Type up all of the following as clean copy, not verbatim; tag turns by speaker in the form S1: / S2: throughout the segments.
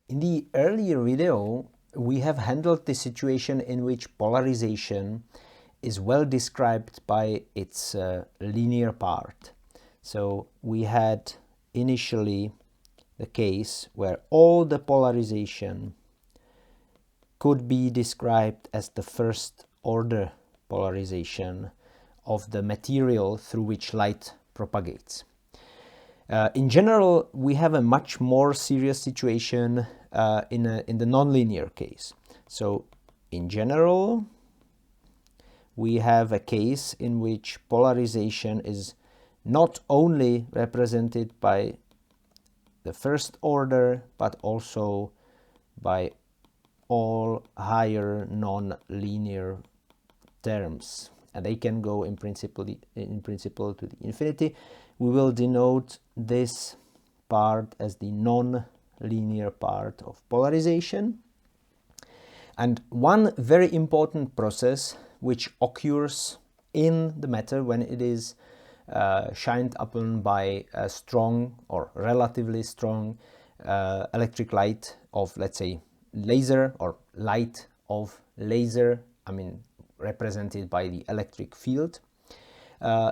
S1: In the earlier video, we have handled the situation in which polarization is well described by its linear part. So we had initially the case where all the polarization could be described as the first order polarization of the material through which light propagates. In general, we have a much more serious situation in the nonlinear case. So in general, we have a case in which polarization is not only represented by the first order, but also by all higher non-linear terms, and they can go in principle to the infinity. We will denote this part as the non-linear part of polarization. And one very important process which occurs in the matter when it is shined upon by a strong or relatively strong electric light of, let's say, laser or light of laser, represented by the electric field,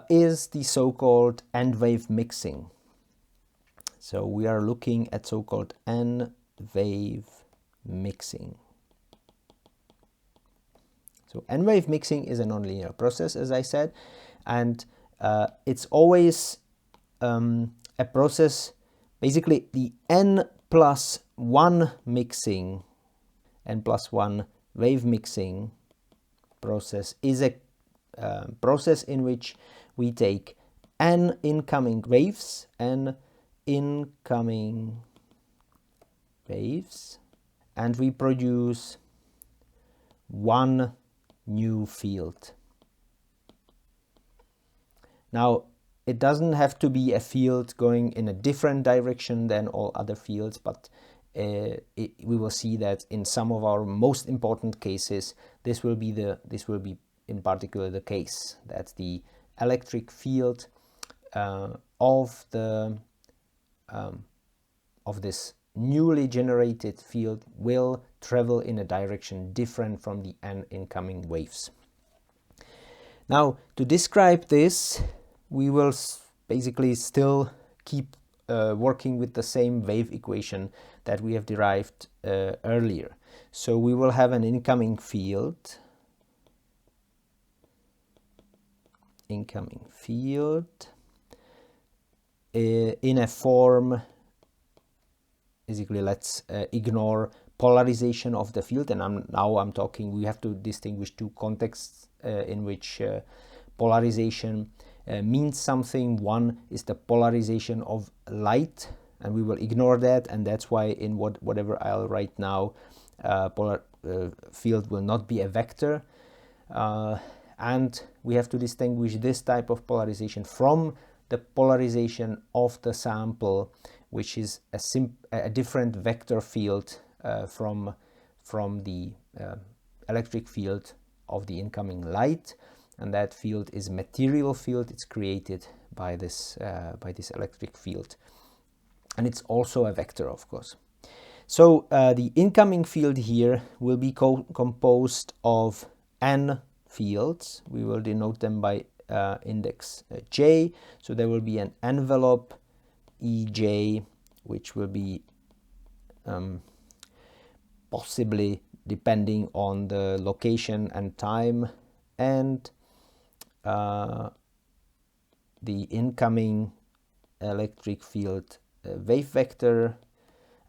S1: is the so-called N-wave mixing. So we are looking at so-called N-wave mixing. So N-wave mixing is a nonlinear process, as I said, and it's always a process, basically the N+1 mixing, N+1 wave mixing process is a process in which we take n incoming waves, and we produce one new field. Now, it doesn't have to be a field going in a different direction than all other fields, but we will see that in some of our most important cases, this will be in particular the case that the electric field of this newly generated field will travel in a direction different from the n incoming waves. Now, to describe this, we will basically still keep working with the same wave equation that we have derived earlier. So we will have an incoming field, in a form, basically let's ignore polarization of the field, and now I'm talking, we have to distinguish two contexts in which polarization means something. One is the polarization of light, and we will ignore that, and that's why in whatever I'll write now, field will not be a vector, and we have to distinguish this type of polarization from the polarization of the sample, which is a different vector field from the electric field of the incoming light, and that field is material field. It's created by this electric field, and it's also a vector, of course. So the incoming field here will be composed of n fields. We will denote them by index j. So there will be an envelope ej, which will be possibly, depending on the location and time, and the incoming electric field wave vector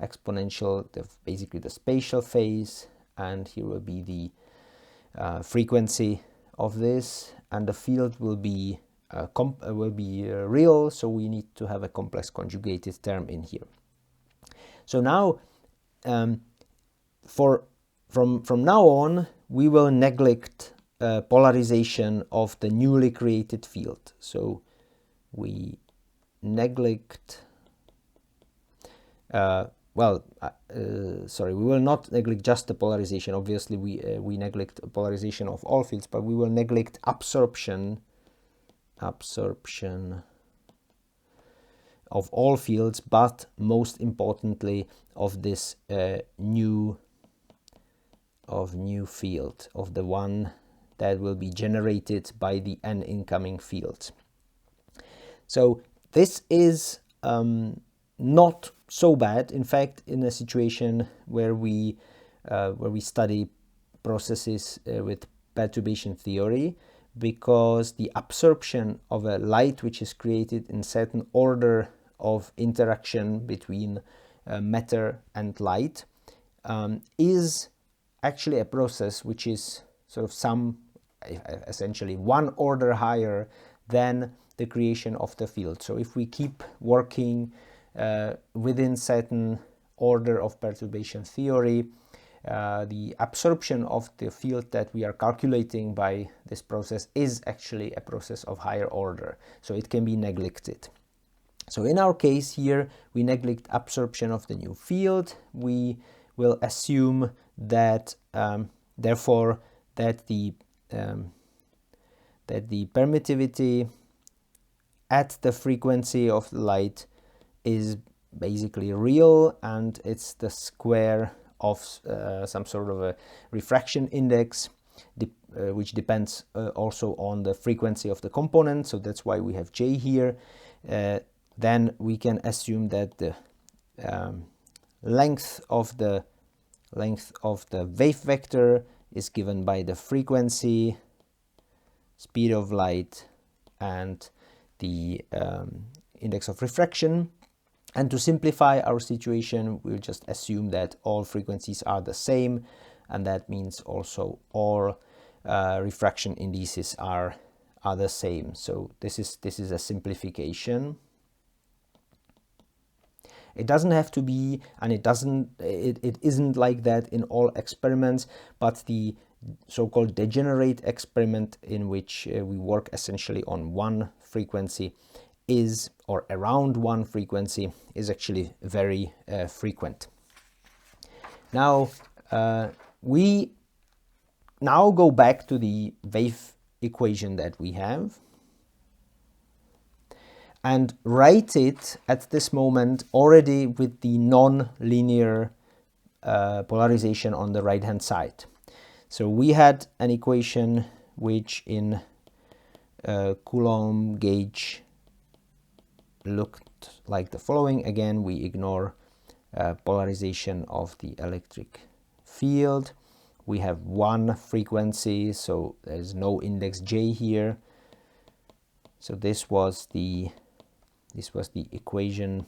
S1: exponential, basically the spatial phase, and here will be the frequency of this, and the field will be real, so we need to have a complex conjugated term in here. So now, from now on, we will neglect polarization of the newly created field. So we neglect, we will not neglect just the polarization. Obviously, we neglect polarization of all fields, but we will neglect absorption of all fields, but most importantly of this new field, of the one that will be generated by the n incoming fields. So this is not so bad, in fact, in a situation where we study processes with perturbation theory, because the absorption of a light which is created in certain order of interaction between matter and light is actually a process which is sort of essentially one order higher than the creation of the field. So if we keep working within certain order of perturbation theory, the absorption of the field that we are calculating by this process is actually a process of higher order, so it can be neglected. So in our case here, we neglect absorption of the new field. We will assume that therefore that the permittivity at the frequency of the light is basically real, and it's the square of some sort of a refraction index, which depends also on the frequency of the component. So that's why we have J here. Then we can assume that the length of the wave vector is given by the frequency, speed of light, and the index of refraction. And to simplify our situation, we'll just assume that all frequencies are the same, and that means also all refraction indices are the same. So this is a simplification. It doesn't have to be, and it isn't like that in all experiments, but the so-called degenerate experiment, in which we work essentially on one frequency, is, or around one frequency, is actually very frequent. Now we now go back to the wave equation that we have and write it at this moment already with the non-linear polarization on the right hand side. So we had an equation which in Coulomb gauge looked like the following. Again, we ignore polarization of the electric field. We have one frequency, so there's no index J here. So this was the equation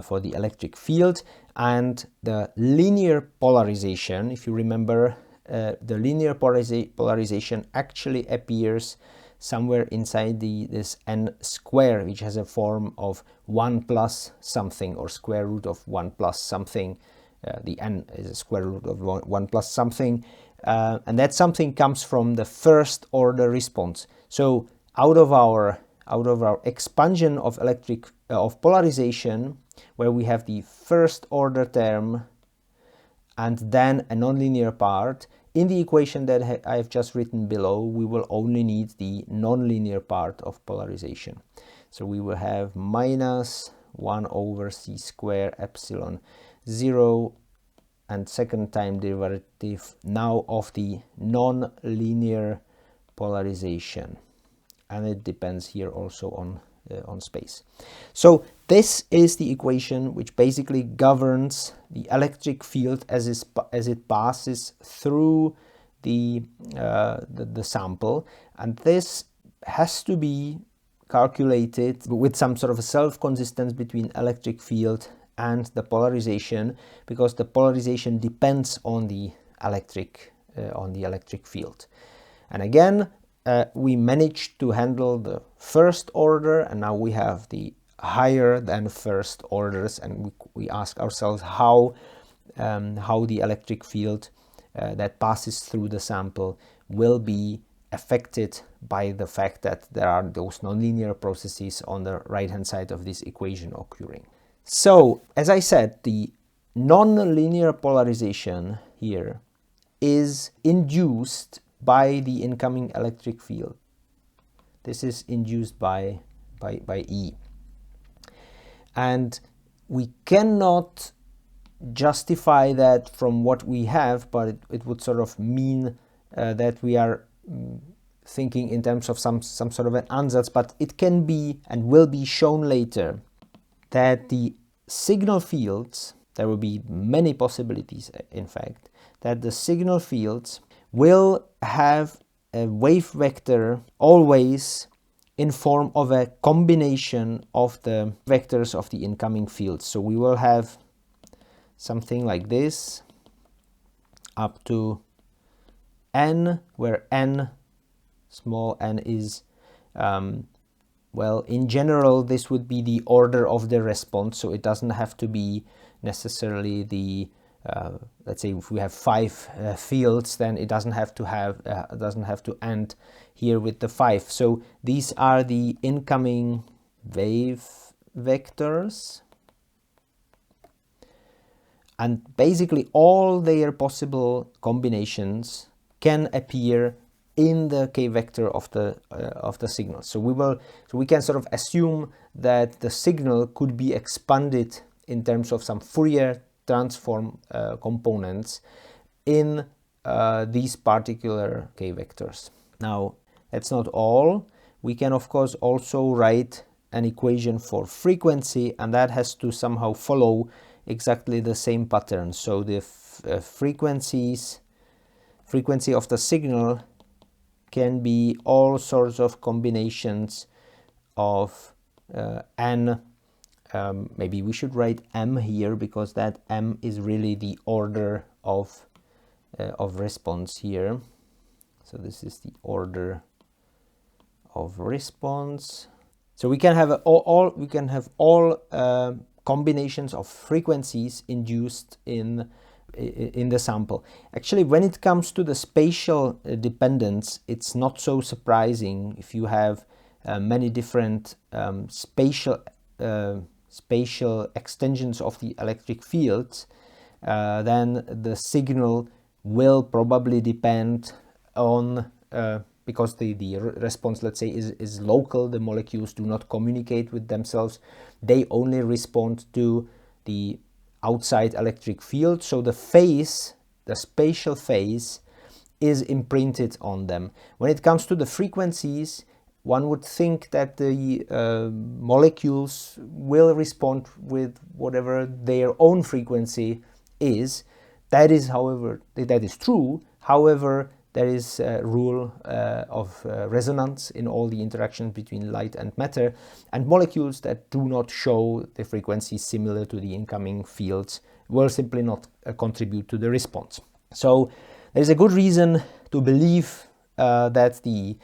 S1: for the electric field. And the linear polarization, if you remember, the linear polarization actually appears somewhere inside this n square, which has a form of 1 plus something, or square root of 1 plus something. The n is a square root of 1 plus something, and that something comes from the first order response. So out of our expansion of polarization, where we have the first order term and then a nonlinear part, in the equation that I have just written below, we will only need the nonlinear part of polarization. So we will have minus 1 over c square epsilon 0, and second time derivative now of the non-linear polarization, and it depends here also on space. So this is the equation which basically governs the electric field as it passes through the sample, and this has to be calculated with some sort of a self-consistence between electric field and the polarization, because the polarization depends on the electric field. And again, we managed to handle the first order, and now we have the higher than first orders, and we ask ourselves how the electric field that passes through the sample will be affected by the fact that there are those nonlinear processes on the right hand side of this equation occurring. So, as I said, the nonlinear polarization here is induced by the incoming electric field. This is induced by E. And we cannot justify that from what we have, but it would sort of mean that we are thinking in terms of some sort of an ansatz, but it can be and will be shown later that the signal fields, there will be many possibilities in fact, that the signal fields will have a wave vector always in form of a combination of the vectors of the incoming fields. So we will have something like this up to n, where n, small n, is well, in general this would be the order of the response, so it doesn't have to be necessarily the let's say if we have 5 fields, then it doesn't have to end here with the 5. So these are the incoming wave vectors, and basically all their possible combinations can appear in the k-vector of the signal. So we can sort of assume that the signal could be expanded in terms of some Fourier transform components in these particular k-vectors. Now, that's not all. We can of course also write an equation for frequency, and that has to somehow follow exactly the same pattern. So the frequency of the signal can be all sorts of combinations of n. Maybe we should write m here, because that m is really the order of response here. So this is the order of response. So we can have all combinations of frequencies induced in the sample. Actually, when it comes to the spatial dependence, it's not so surprising. If you have many different spatial extensions of the electric fields, then the signal will probably depend on because the response, let's say, is local. The molecules do not communicate with themselves. They only respond to the outside electric field. So the phase, the spatial phase, is imprinted on them. When it comes to the frequencies, one would think that the molecules will respond with whatever their own frequency is. That is, however, that is true. However, there is a rule of resonance in all the interactions between light and matter, and molecules that do not show the frequencies similar to the incoming fields will simply not contribute to the response. So there is a good reason to believe that the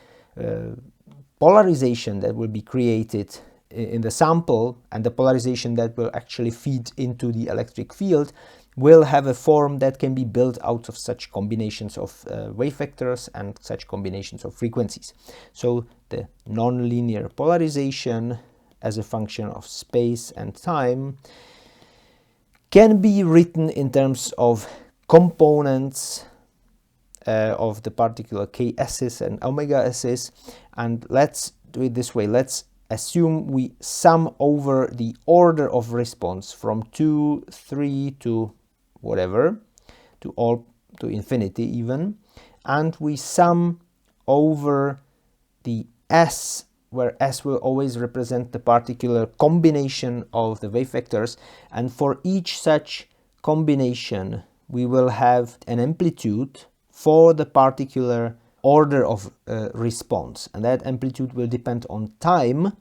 S1: polarization that will be created in the sample and the polarization that will actually feed into the electric field will have a form that can be built out of such combinations of wave vectors and such combinations of frequencies. So the nonlinear polarization as a function of space and time can be written in terms of components of the particular k-s's and omega s's, and let's do it this way. Let's assume we sum over the order of response from 2, 3 to whatever, to infinity even, and we sum over the s, where s will always represent the particular combination of the wave vectors, and for each such combination we will have an amplitude for the particular order of response, and that amplitude will depend on time.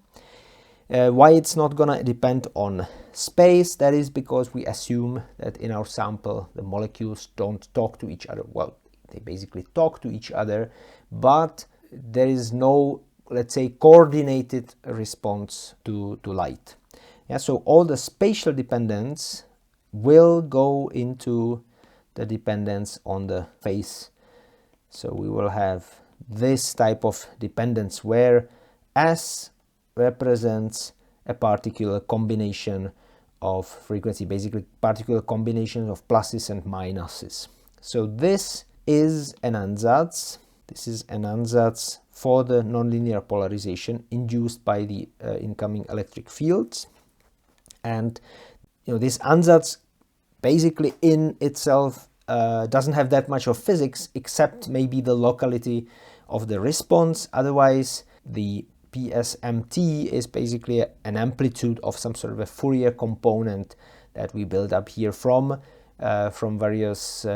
S1: Why it's not gonna depend on space? That is because we assume that in our sample the molecules don't talk to each other. Well, they basically talk to each other, but there is no, let's say, coordinated response to light. Yeah, so all the spatial dependence will go into the dependence on the phase. So we will have this type of dependence where S represents a particular combination of frequency, basically particular combination of pluses and minuses. So this is an ansatz. This is an ansatz for the nonlinear polarization induced by the incoming electric fields. And this ansatz basically in itself doesn't have that much of physics, except maybe the locality of the response. Otherwise, the PSMT is basically an amplitude of some sort of a Fourier component that we build up here from various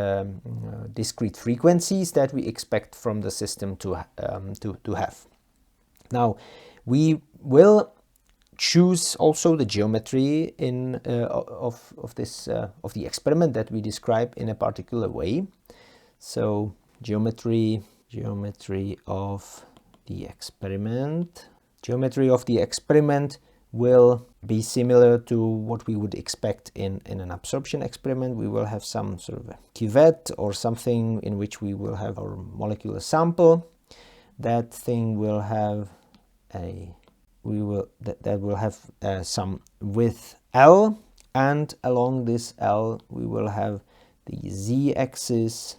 S1: discrete frequencies that we expect from the system to have. Now, we will choose also the geometry of the experiment that we describe in a particular way. So geometry of the experiment. Geometry of the experiment will be similar to what we would expect in an absorption experiment. We will have some sort of a cuvette or something in which we will have our molecular sample. That thing will have some width L, and along this L we will have the z-axis,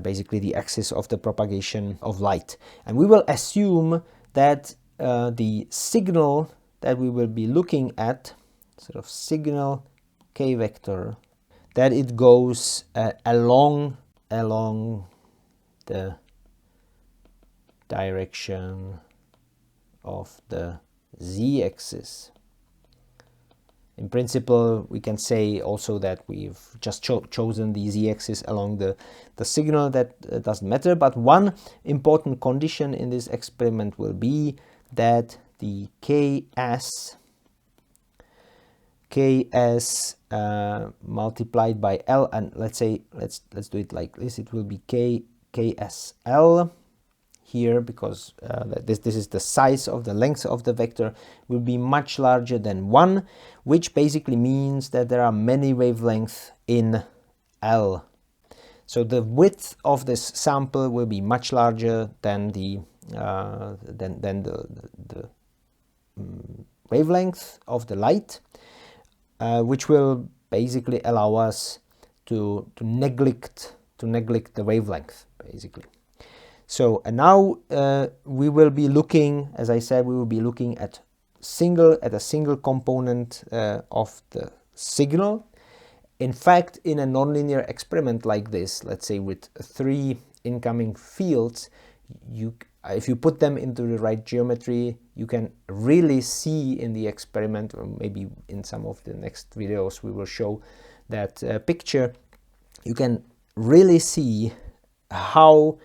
S1: basically the axis of the propagation of light. And we will assume that the signal that we will be looking at, sort of signal k vector, that it goes along the direction of the z-axis. In principle, we can say also that we've just chosen the z-axis along the signal. That doesn't matter, but one important condition in this experiment will be that the ks multiplied by L, and let's do it like this. It will be ksL here, because this is the size of the length of the vector, will be much larger than 1, which basically means that there are many wavelengths in L. So the width of this sample will be much larger than the wavelength of the light, which will basically allow us to neglect the wavelength, basically. So and now we will be looking, as I said, we will be looking at a single component of the signal. In fact, in a nonlinear experiment like this, let's say with 3 incoming fields, if you put them into the right geometry, you can really see in the experiment, or maybe in some of the next videos we will show that picture, you can really see how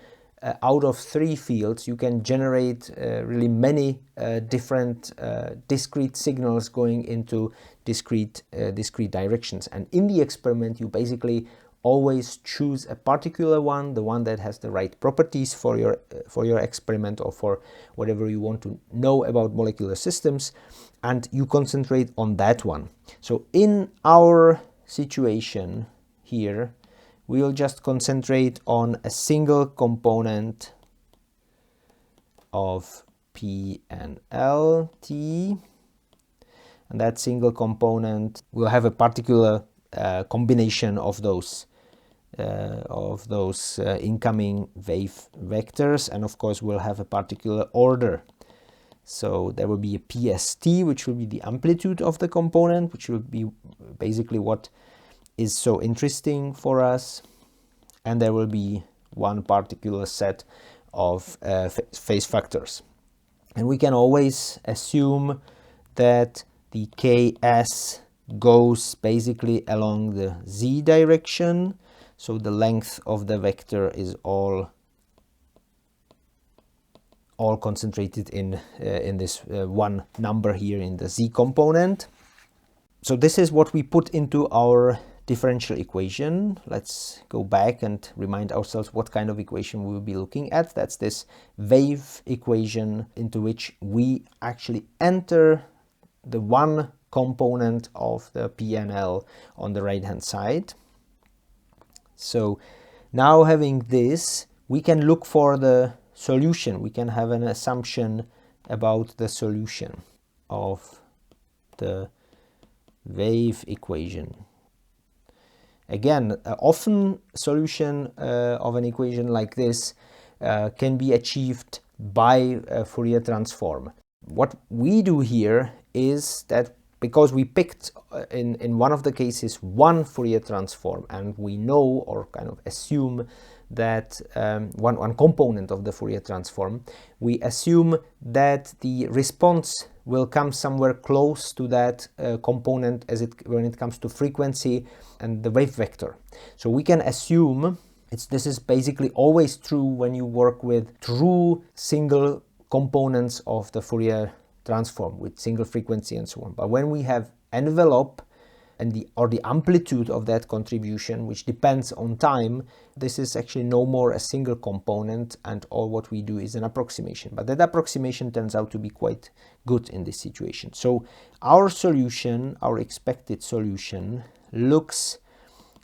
S1: out of 3 fields you can generate really many different discrete signals going into discrete directions. And in the experiment you basically always choose a particular one, the one that has the right properties for your experiment or for whatever you want to know about molecular systems, and you concentrate on that one. So in our situation here, we will just concentrate on a single component of P and L, T, and that single component will have a particular combination of those incoming wave vectors, and of course will have a particular order. So there will be a PST, which will be the amplitude of the component, which will be basically what is so interesting for us, and there will be one particular set of phase factors. And we can always assume that the Ks goes basically along the z direction, so the length of the vector is all concentrated in this one number here in the z component. So this is what we put into our differential equation. Let's go back and remind ourselves what kind of equation we will be looking at. That's this wave equation into which we actually enter the one component of the PNL on the right hand side. So now having this, we can look for the solution. We can have an assumption about the solution of the wave equation. Again, often solution of an equation like this can be achieved by a Fourier transform. What we do here is that because we picked in one of the cases one Fourier transform, and we know or kind of assume that one component of the Fourier transform, we assume that the response will come somewhere close to that component when it comes to frequency and the wave vector. So we can assume this is basically always true when you work with true single components of the Fourier transform with single frequency and so on. But when we have envelope and the amplitude of that contribution, which depends on time, this is actually no more a single component, and all what we do is an approximation. But that approximation turns out to be quite good in this situation. So our solution, our expected solution, looks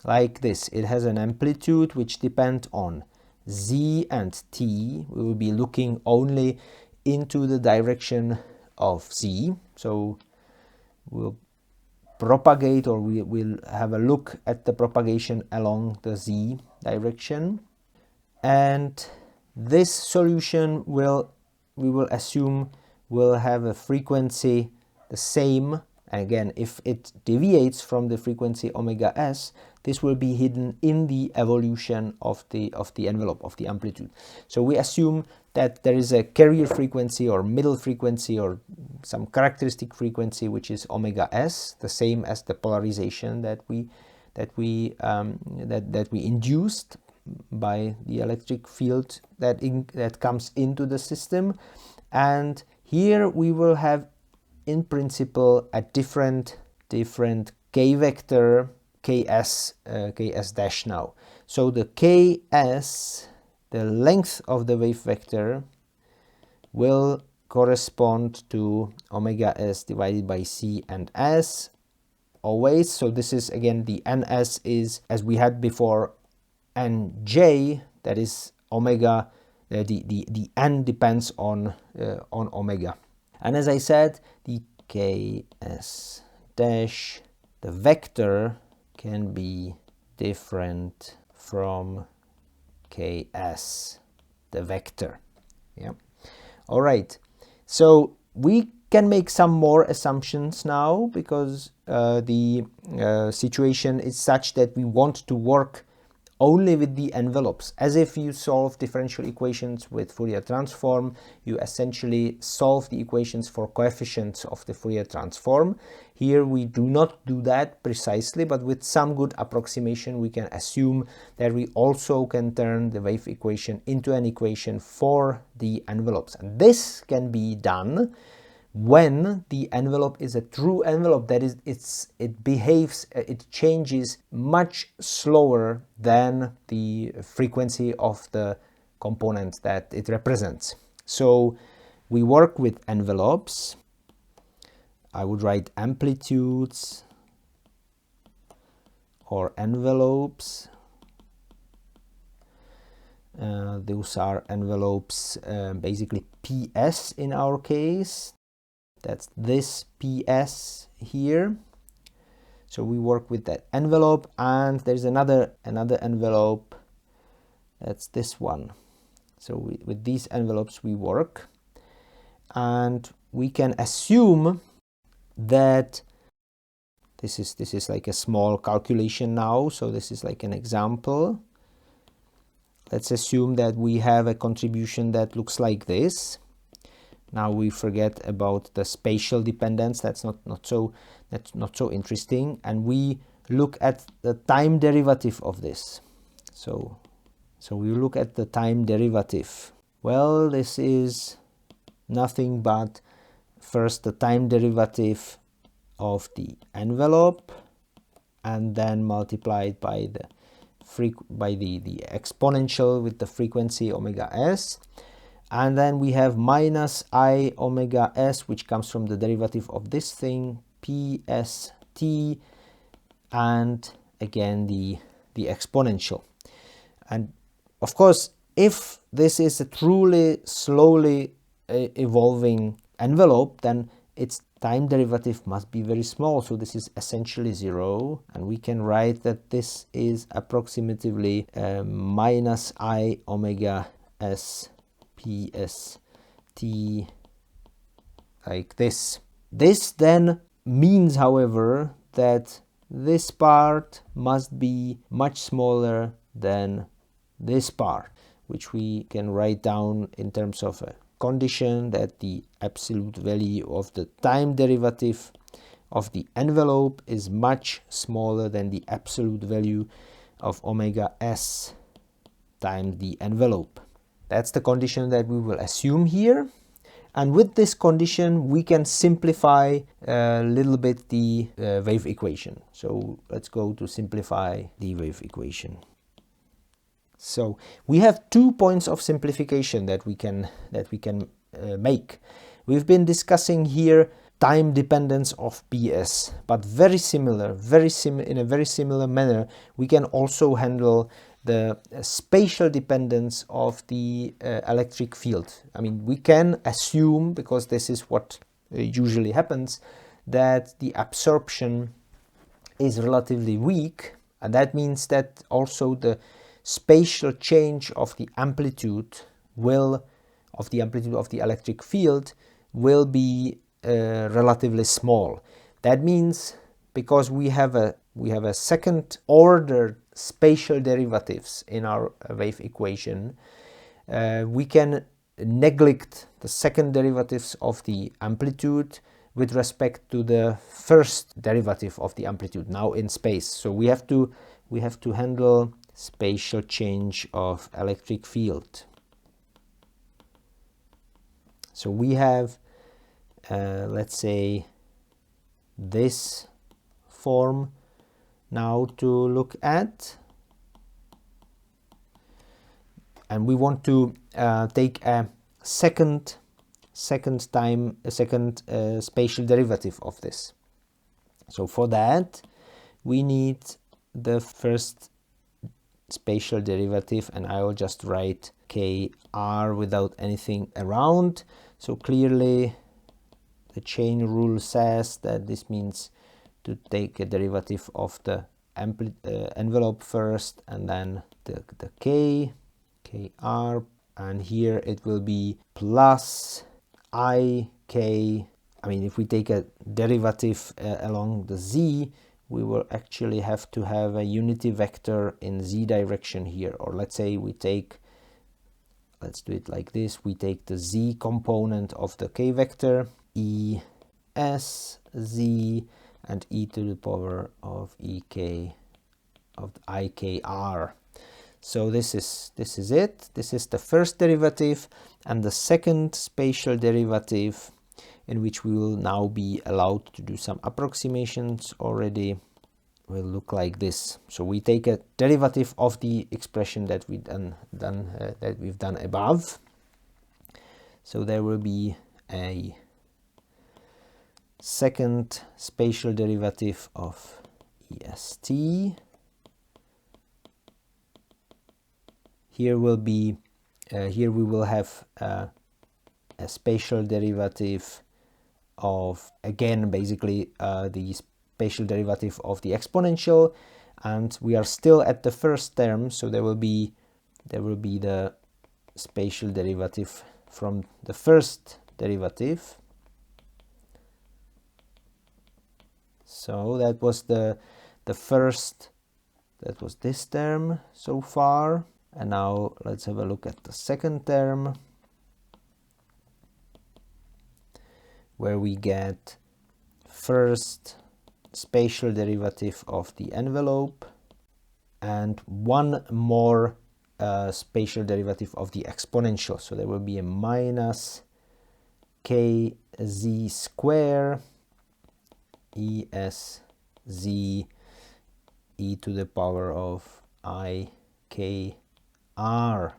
S1: like this. It has an amplitude which depends on z and t. We will be looking only into the direction of z. So we'll propagate, or we will have a look at the propagation along the z direction. And this solution we will assume will have a frequency the same. Again, if it deviates from the frequency omega s, this will be hidden in the evolution of the envelope of the amplitude. So we assume that there is a carrier frequency or middle frequency or some characteristic frequency which is omega s, the same as the polarization that we induced by the electric field that comes into the system. And here we will have in principle a different k vector, ks dash now. So the ks, the length of the wave vector, will correspond to omega s divided by c and s always. So this is again the ns is, as we had before, nj, that is omega, the n depends on omega. And as I said, the ks dash, the vector, can be different from ks, the vector. Yeah. All right. So we can make some more assumptions now, because the situation is such that we want to work only with the envelopes. As if you solve differential equations with Fourier transform, you essentially solve the equations for coefficients of the Fourier transform. Here we do not do that precisely, but with some good approximation we can assume that we also can turn the wave equation into an equation for the envelopes. And this can be done when the envelope is a true envelope, that is, it changes much slower than the frequency of the component that it represents. So we work with envelopes. I would write amplitudes or envelopes. Those are envelopes, basically PS in our case. That's this PS here. So we work with that envelope, and there's another envelope, that's this one. So with these envelopes we work, and we can assume that this is like a small calculation now. So this is like an example. Let's assume that we have a contribution that looks like this. Now we forget about the spatial dependence. That's not so interesting, and we look at the time derivative of this. So we look at the time derivative. Well, this is nothing but first the time derivative of the envelope, and then multiplied by the exponential with the frequency omega s. And then we have minus I omega s, which comes from the derivative of this thing, pst, and again the exponential. And of course, if this is a truly slowly evolving envelope, then its time derivative must be very small. So this is essentially 0, and we can write that this is approximately minus I omega s pst, like this. This then means, however, that this part must be much smaller than this part, which we can write down in terms of a condition that the absolute value of the time derivative of the envelope is much smaller than the absolute value of omega s times the envelope. That's the condition that we will assume here. And with this condition, we can simplify a little bit the wave equation. So let's go to simplify the wave equation. So we have 2 points of simplification that we can make. We've been discussing here time dependence of PS, but in a very similar manner, we can also handle the spatial dependence of the electric field. I mean, we can assume, because this is what usually happens, that the absorption is relatively weak, and that means that also the spatial change of the amplitude of the electric field will be relatively small. That means, because we have a second order spatial derivatives in our wave equation, we can neglect the second derivatives of the amplitude with respect to the first derivative of the amplitude now in space. So we have to handle spatial change of electric field. So we have let's say this form now to look at, and we want to take a second spatial derivative of this. So for that we need the first spatial derivative, and I will just write kr without anything around. So clearly the chain rule says that this means to take a derivative of the envelope first, and then the kr, and here it will be plus ik. I mean, if we take a derivative along the z, we will actually have to have a unity vector in z direction here, or let's say let's do it like this. We take the z component of the k vector, e s z, and e to the power of ek of ikr. So this is it. This is the first derivative, and the second spatial derivative, in which we will now be allowed to do some approximations already, will look like this. So we take a derivative of the expression that we've done above. So there will be a second spatial derivative of est. Here we will have a spatial derivative of, again, basically the spatial derivative of the exponential, and we are still at the first term, so there will be the spatial derivative from the first derivative. So that was the first, that was this term so far, and now let's have a look at the second term, where we get first spatial derivative of the envelope and one more spatial derivative of the exponential. So there will be a minus kz square es z e to the power of I k r.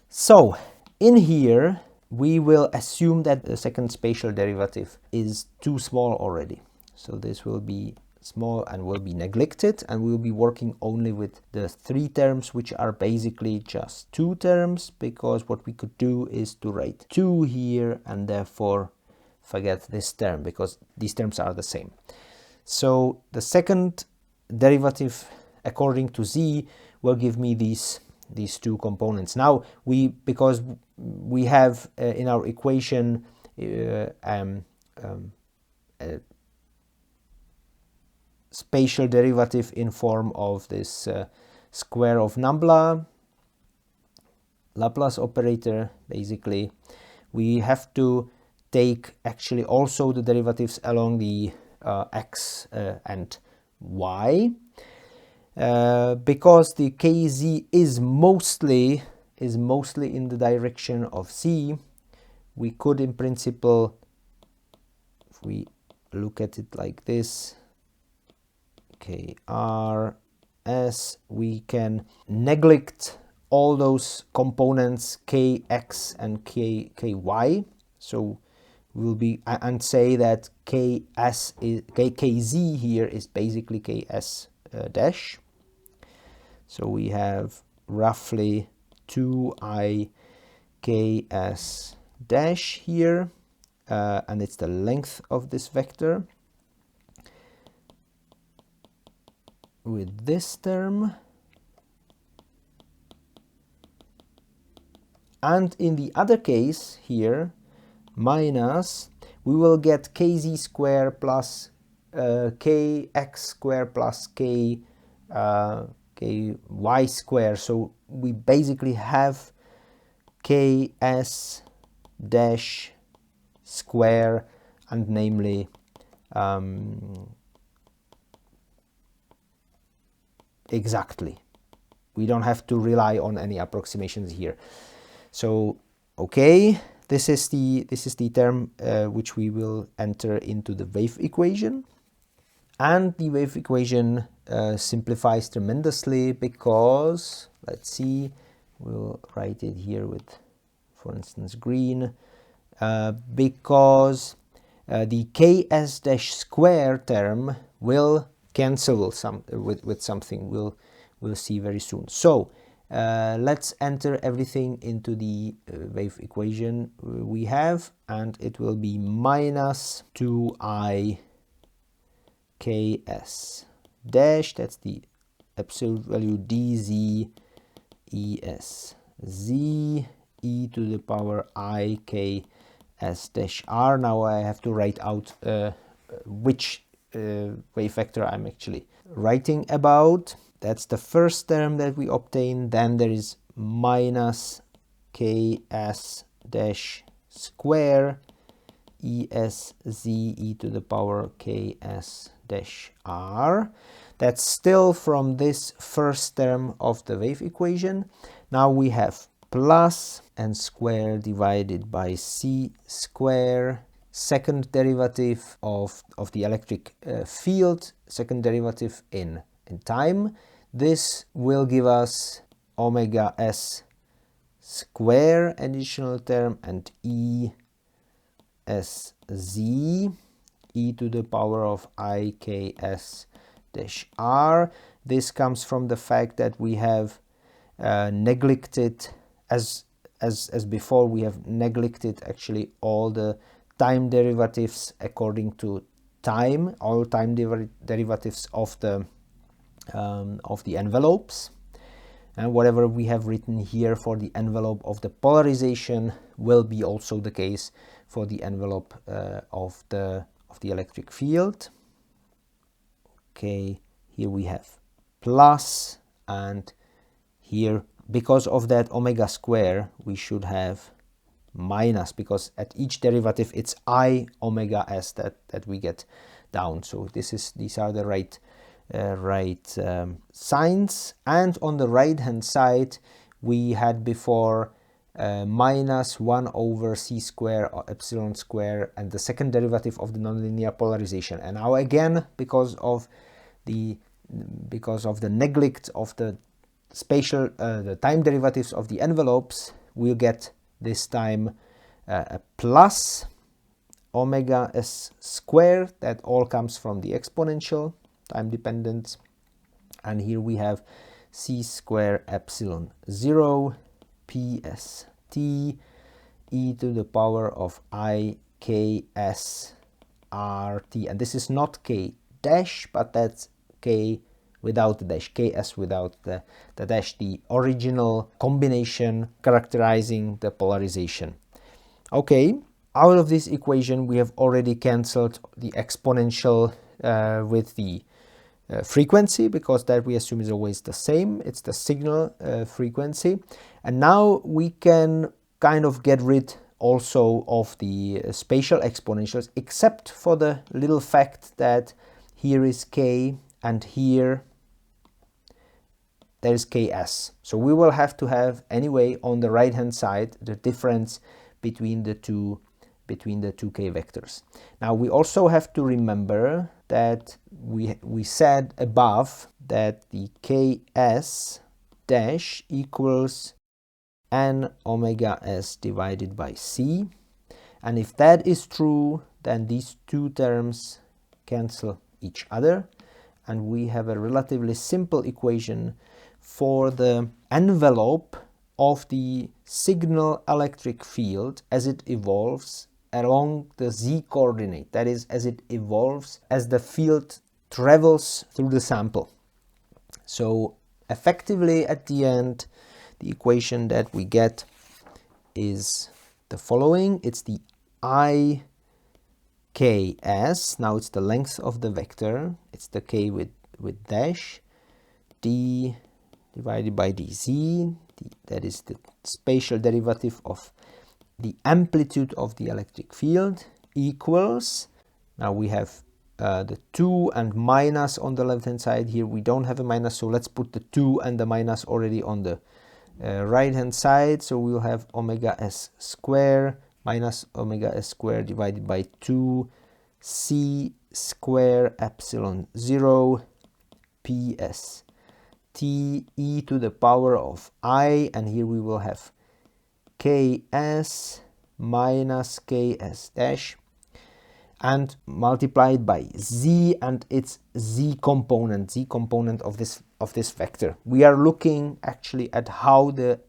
S1: So in here we will assume that the second spatial derivative is too small already. So this will be small and will be neglected, and we'll be working only with the three terms, which are basically just two terms, because what we could do is to write 2 here and therefore forget this term, because these terms are the same. So the second derivative according to z will give me these two components. Now because we have in our equation spatial derivative in form of this square of nabla, Laplace operator. Basically, we have to take actually also the derivatives along the x and y, because the kz is mostly in the direction of z. We could, in principle, if we look at it like this, KRS, we can neglect all those components kx and ky. So we'll be and say that kz here is basically ks dash. So we have roughly 2i ks dash here, and it's the length of this vector with this term. And in the other case here, minus, we will get kz square plus kx square plus ky square. So we basically have ks dash square, and namely exactly. We don't have to rely on any approximations here. So okay, this is the term which we will enter into the wave equation. And the wave equation simplifies tremendously, because, let's see, we'll write it here with, for instance, green, because the ks dash square term will cancel with something we'll see very soon. So let's enter everything into the wave equation we have, and it will be minus 2i ks dash, that's the absolute value, dz es z e to the power I k s dash r. Now I have to write out which wave vector I'm actually writing about. That's the first term that we obtain. Then there is minus ks dash square es z e to the power ks dash r. That's still from this first term of the wave equation. Now we have plus n square divided by c square, second derivative of the electric field, second derivative in time. This will give us omega s square additional term, and e s z e to the power of I k s dash r. This comes from the fact that we have neglected, as before, we have neglected actually all the time derivatives according to time, all time derivatives of the envelopes, and whatever we have written here for the envelope of the polarization will be also the case for the envelope of the electric field. Okay, here we have plus, and here, because of that omega square, we should have minus, because at each derivative it's I omega s that we get down. So these are the right signs. And on the right hand side we had before minus 1 over c square or epsilon square, and the second derivative of the nonlinear polarization. And now again, because of the neglect of the spatial the time derivatives of the envelopes, we'll get this time a plus omega s square. That all comes from the exponential time dependence, and here we have c square epsilon 0 ps t e to the power of I k s r t, and this is not k dash, but that's k without the dash, ks without the dash, the original combination characterizing the polarization. Okay, out of this equation, we have already cancelled the exponential with the frequency, because that we assume is always the same. It's the signal frequency. And now we can kind of get rid also of the spatial exponentials, except for the little fact that here is k and here there is ks. So we will have to have anyway on the right hand side the difference between the two k vectors. Now we also have to remember that we said above that the ks dash equals n omega s divided by c, and if that is true, then these two terms cancel each other, and we have a relatively simple equation for the envelope of the signal electric field as it evolves along the z coordinate, that is, as it evolves as the field travels through the sample. So effectively at the end, the equation that we get is the following. It's the IKS, now it's the length of the vector, it's the k with dash, d divided by dz, that is the spatial derivative of the amplitude of the electric field, equals, now we have the 2 and minus on the left hand side. Here we don't have a minus, so let's put the 2 and the minus already on the right hand side. So we will have omega s square minus omega s square divided by 2 c square epsilon 0 ps t e to the power of I, and here we will have ks minus ks dash and multiplied by z and its z component of this vector. We are looking actually at how the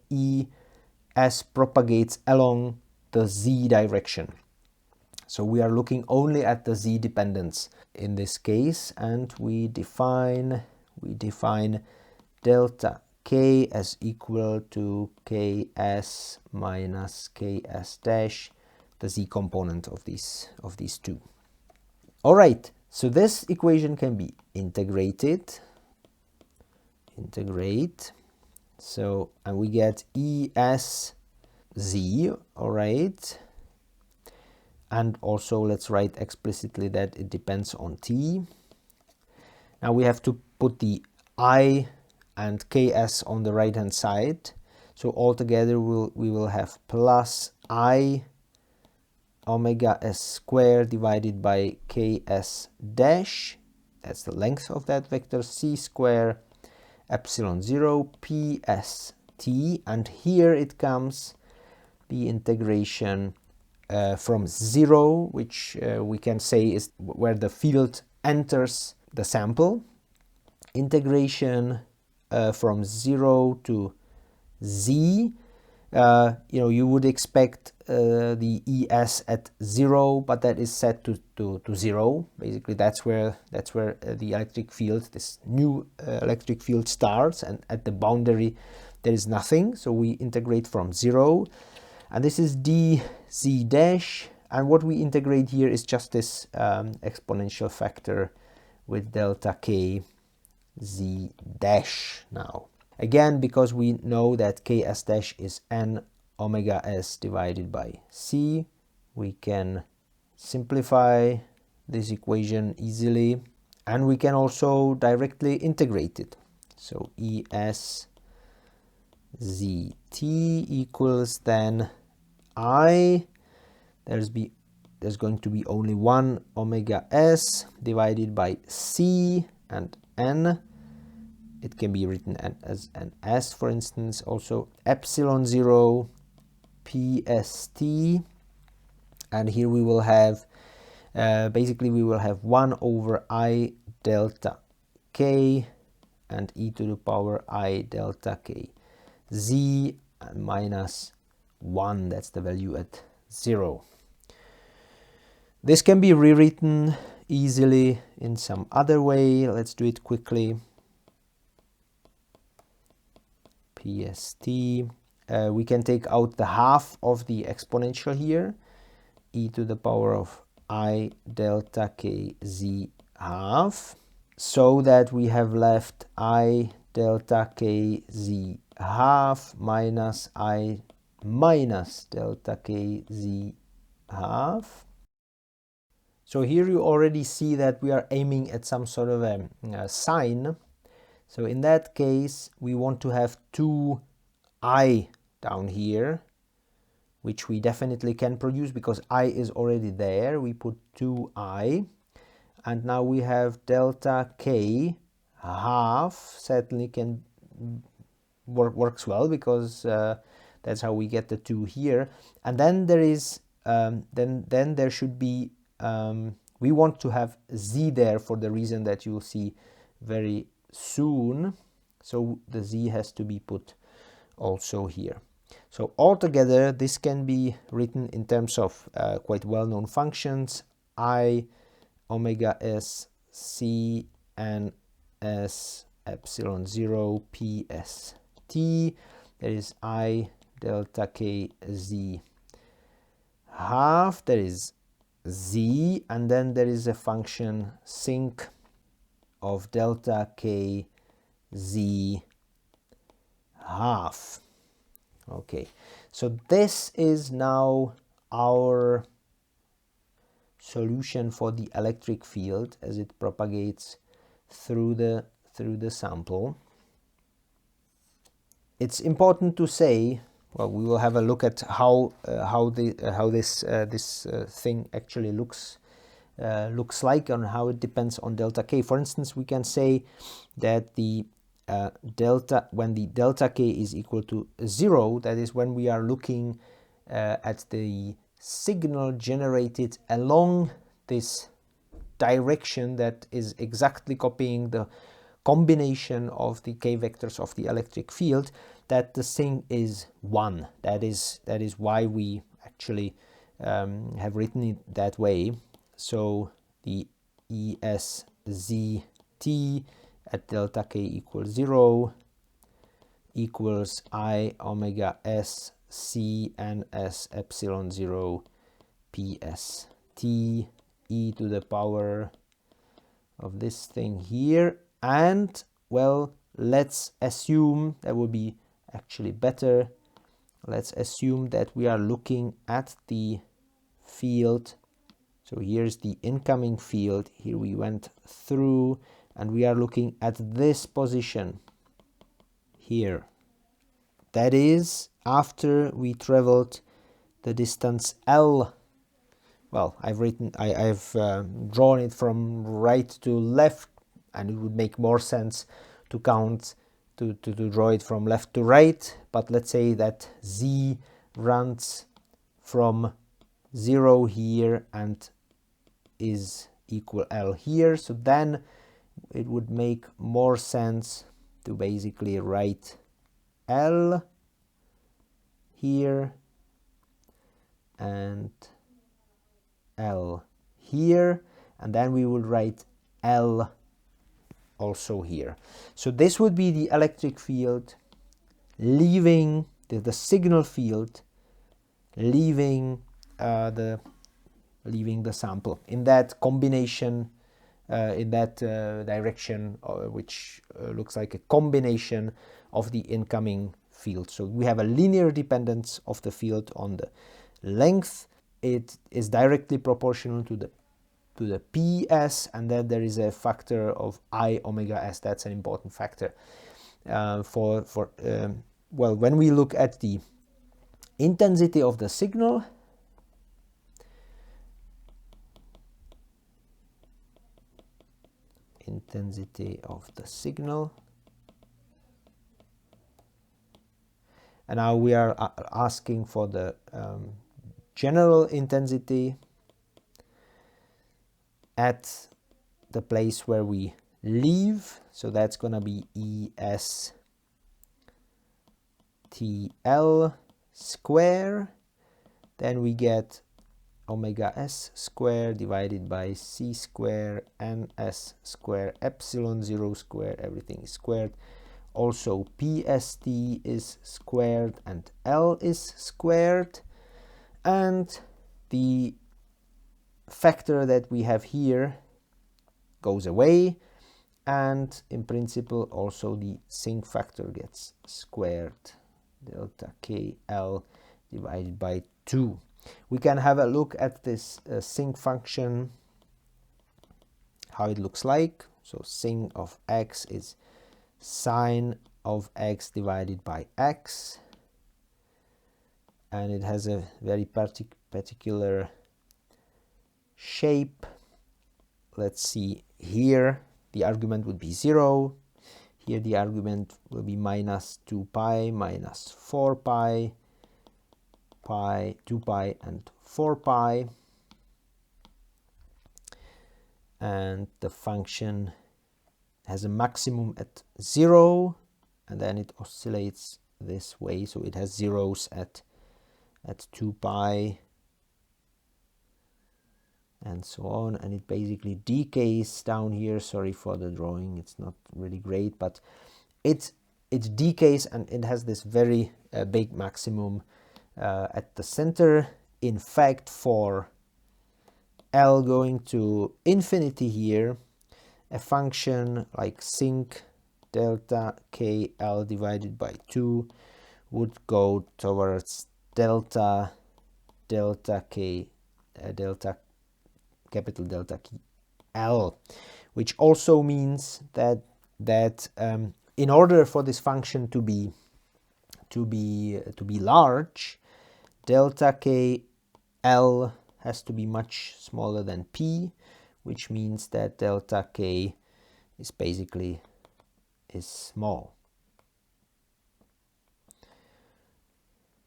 S1: es propagates along the z direction. So we are looking only at the z dependence in this case, and we define delta k as equal to ks minus ks dash, the z component of these two. All right, so this equation can be integrate, so, and we get es z, all right, and also let's write explicitly that it depends on t. Now we have to put the I and ks on the right hand side, so altogether we will have plus I omega s square divided by ks dash, that's the length of that vector, c square epsilon 0 ps t, and here it comes the integration from 0, which we can say is where the field enters the sample, integration from 0 to z. You would expect the es at 0, but that is set to 0. Basically, that's where the electric field, this new electric field starts, and at the boundary there is nothing. So we integrate from 0, and this is dz dash. And what we integrate here is just this exponential factor with delta k z dash now. Again, because we know that ks dash is n omega s divided by c, we can simplify this equation easily, and we can also directly integrate it. So es zt equals then I, there's going to be only 1 omega s divided by c and n. It can be written as an s, for instance, also epsilon 0 pst, and here we will have basically we will have 1 over I delta k and e to the power I delta k z and minus 1, that's the value at 0. This can be rewritten easily in some other way. Let's do it quickly. PST. We can take out the half of the exponential here. e to the power of I delta k z half, so that we have left I delta k z half minus I minus delta k z half. So here you already see that we are aiming at some sort of a sign. So in that case, we want to have 2I down here, which we definitely can produce because I is already there. We put 2I. And now we have delta k half, certainly can works well because that's how we get the 2 here. And then there is then there should be we want to have z there for the reason that you'll see very soon. So the z has to be put also here. So altogether, this can be written in terms of quite well-known functions: I omega s c n s epsilon 0 p s t. There is I delta k z half. There is z, and then there is a function sinc of delta k z half. Okay, so this is now our solution for the electric field as it propagates through the sample. It's important to say, well, we will have a look at how this thing actually looks like, and how it depends on delta k. For instance, we can say that the when the delta k is equal to 0, that is when we are looking at the signal generated along this direction that is exactly copying the combination of the k vectors of the electric field, that the thing is 1. That is why we actually have written it that way. So the ESZT at delta k equals 0 equals I omega s c n s epsilon 0 p s t e to the power of this thing here. And well, let's assume, that would be actually better, let's assume that we are looking at the field. So here's the incoming field, here we went through, and we are looking at this position here. That is after we traveled the distance L. Well, I've drawn it from right to left, and it would make more sense to count to draw it from left to right. But let's say that Z runs from 0 here and is equal L here. So then it would make more sense to basically write L here and L here, and then we would write L also here. So this would be the electric field leaving the signal field, leaving the sample in that combination, in that direction, which looks like a combination of the incoming field. So we have a linear dependence of the field on the length. It is directly proportional to the PS, and then there is a factor of I omega s. That's an important factor well, when we look at the intensity of the signal, and now we are asking for the general intensity at the place where we leave. So that's going to be ESTL square. Then we get omega s square divided by c square ns square epsilon 0 square, everything is squared. Also PST is squared and L is squared. And the factor that we have here goes away, and in principle also the sinc factor gets squared, delta KL divided by 2. We can have a look at this sinc function, how it looks like. So sinc of x is sine of x divided by x, and it has a very particular shape. Let's see, here the argument would be 0, here the argument will be minus 2 pi, minus 4 pi, pi, 2 pi and 4 pi, and the function has a maximum at 0, and then it oscillates this way, so it has zeros at 2 pi and so on, and it basically decays down here. Sorry for the drawing, it's not really great, but it decays, and it has this very big maximum at the center. In fact, for L going to infinity here, a function like sinc delta KL divided by 2 would go towards delta K, capital delta L, which also means that in order for this function to be large, delta KL has to be much smaller than P, which means that delta K is basically small.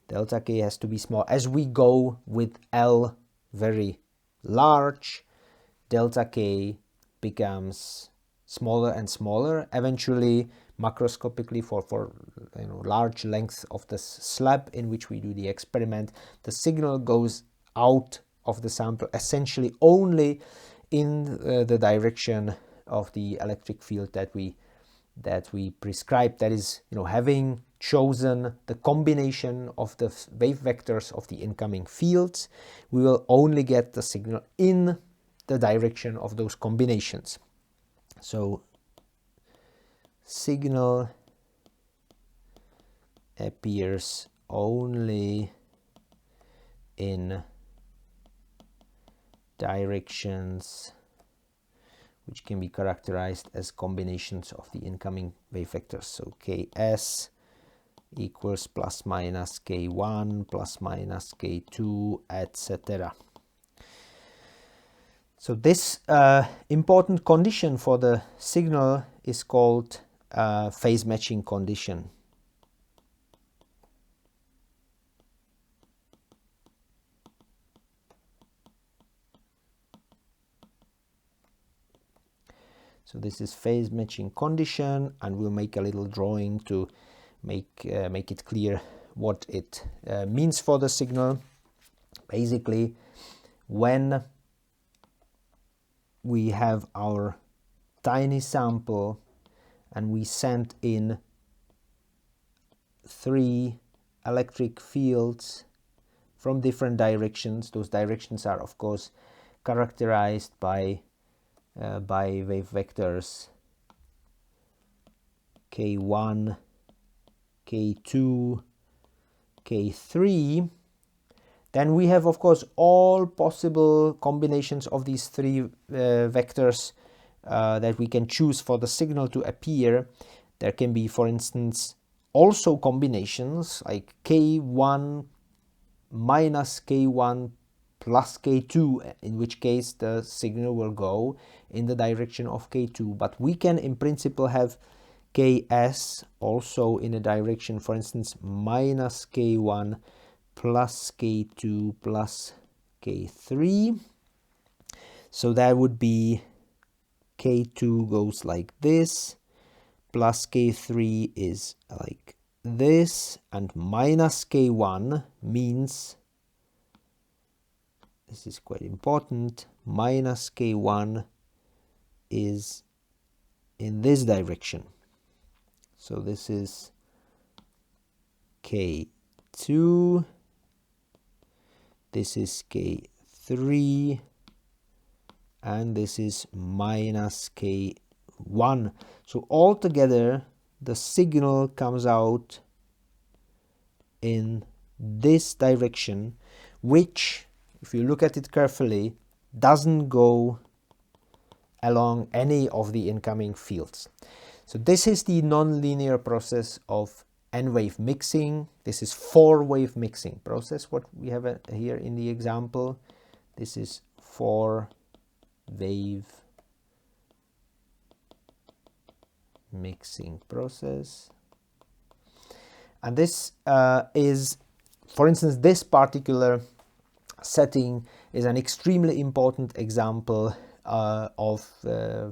S1: Delta K has to be small. As we go with L very large, delta K becomes smaller and smaller. Eventually, macroscopically, for large lengths of the slab in which we do the experiment, the signal goes out of the sample essentially only in the direction of the electric field that we prescribed. That is, having chosen the combination of the wave vectors of the incoming fields, we will only get the signal in the direction of those combinations. So signal appears only in directions which can be characterized as combinations of the incoming wave vectors. So Ks equals plus minus K1 plus minus K2, etc. So this important condition for the signal is called phase matching condition. So this is phase matching condition, and we'll make a little drawing to make it clear what it means for the signal. Basically, when we have our tiny sample and we send in 3 electric fields from different directions, those directions are of course characterized by wave vectors K1, K2, K3, then we have of course all possible combinations of these 3 vectors that we can choose for the signal to appear. There can be, for instance, also combinations like K1 minus K1 plus K2, in which case the signal will go in the direction of K2. But we can in principle have Ks also in a direction, for instance, minus K1 plus K2 plus K3. So that would be K2 goes like this, plus K3 is like this, and minus K1 means, this is quite important, minus K1 is in this direction. So this is K2, this is K3, K3, and this is minus K1. So altogether the signal comes out in this direction, which, if you look at it carefully, doesn't go along any of the incoming fields. So this is the nonlinear process of n-wave mixing. This is 4-wave mixing process, what we have here in the example. This is 4-wave mixing process. And this is, for instance, this particular setting is an extremely important example of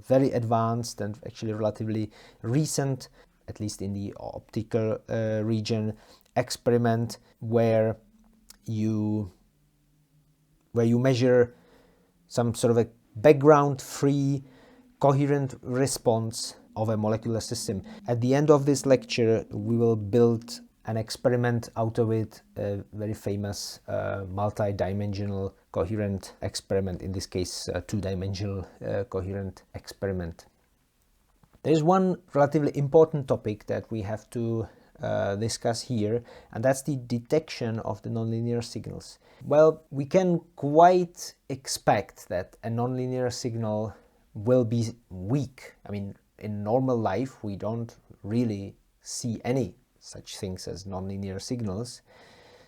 S1: very advanced and actually relatively recent, at least in the optical region, experiment where you measure some sort of a background free coherent response of a molecular system. At the end of this lecture, we will build an experiment out of it, a very famous multi-dimensional coherent experiment, in this case 2-dimensional coherent experiment. There is one relatively important topic that we have to discuss here, and that's the detection of the nonlinear signals. Well, we can quite expect that a nonlinear signal will be weak. I mean, in normal life, we don't really see any such things as nonlinear signals.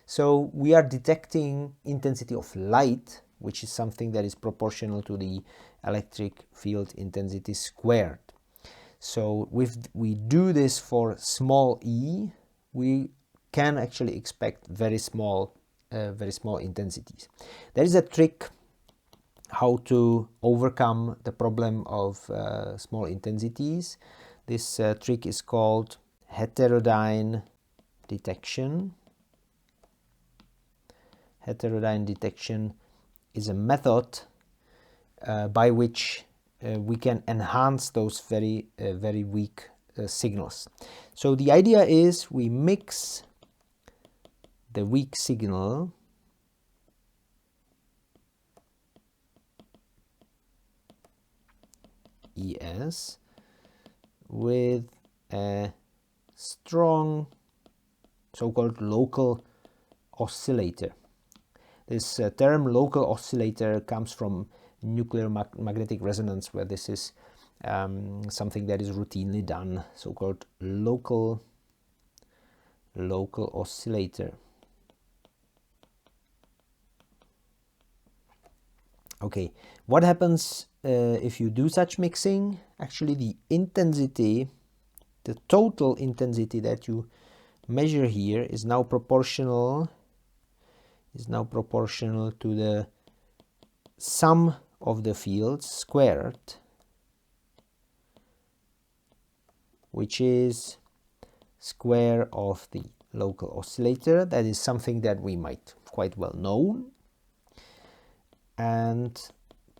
S1: So we are detecting intensity of light, which is something that is proportional to the electric field intensity squared. So if we do this for small e, we can actually expect very small intensities. There is a trick how to overcome the problem of small intensities. This trick is called heterodyne detection. Heterodyne detection is a method by which we can enhance those very weak signals. So the idea is we mix the weak signal ES with a strong so-called local oscillator. This term local oscillator comes from nuclear magnetic resonance, where this is something that is routinely done, so-called local oscillator. Okay, what happens if you do such mixing? Actually, the intensity, the total intensity that you measure here is now proportional to the sum of the fields squared, which is square of the local oscillator. That is something that we might quite well know, and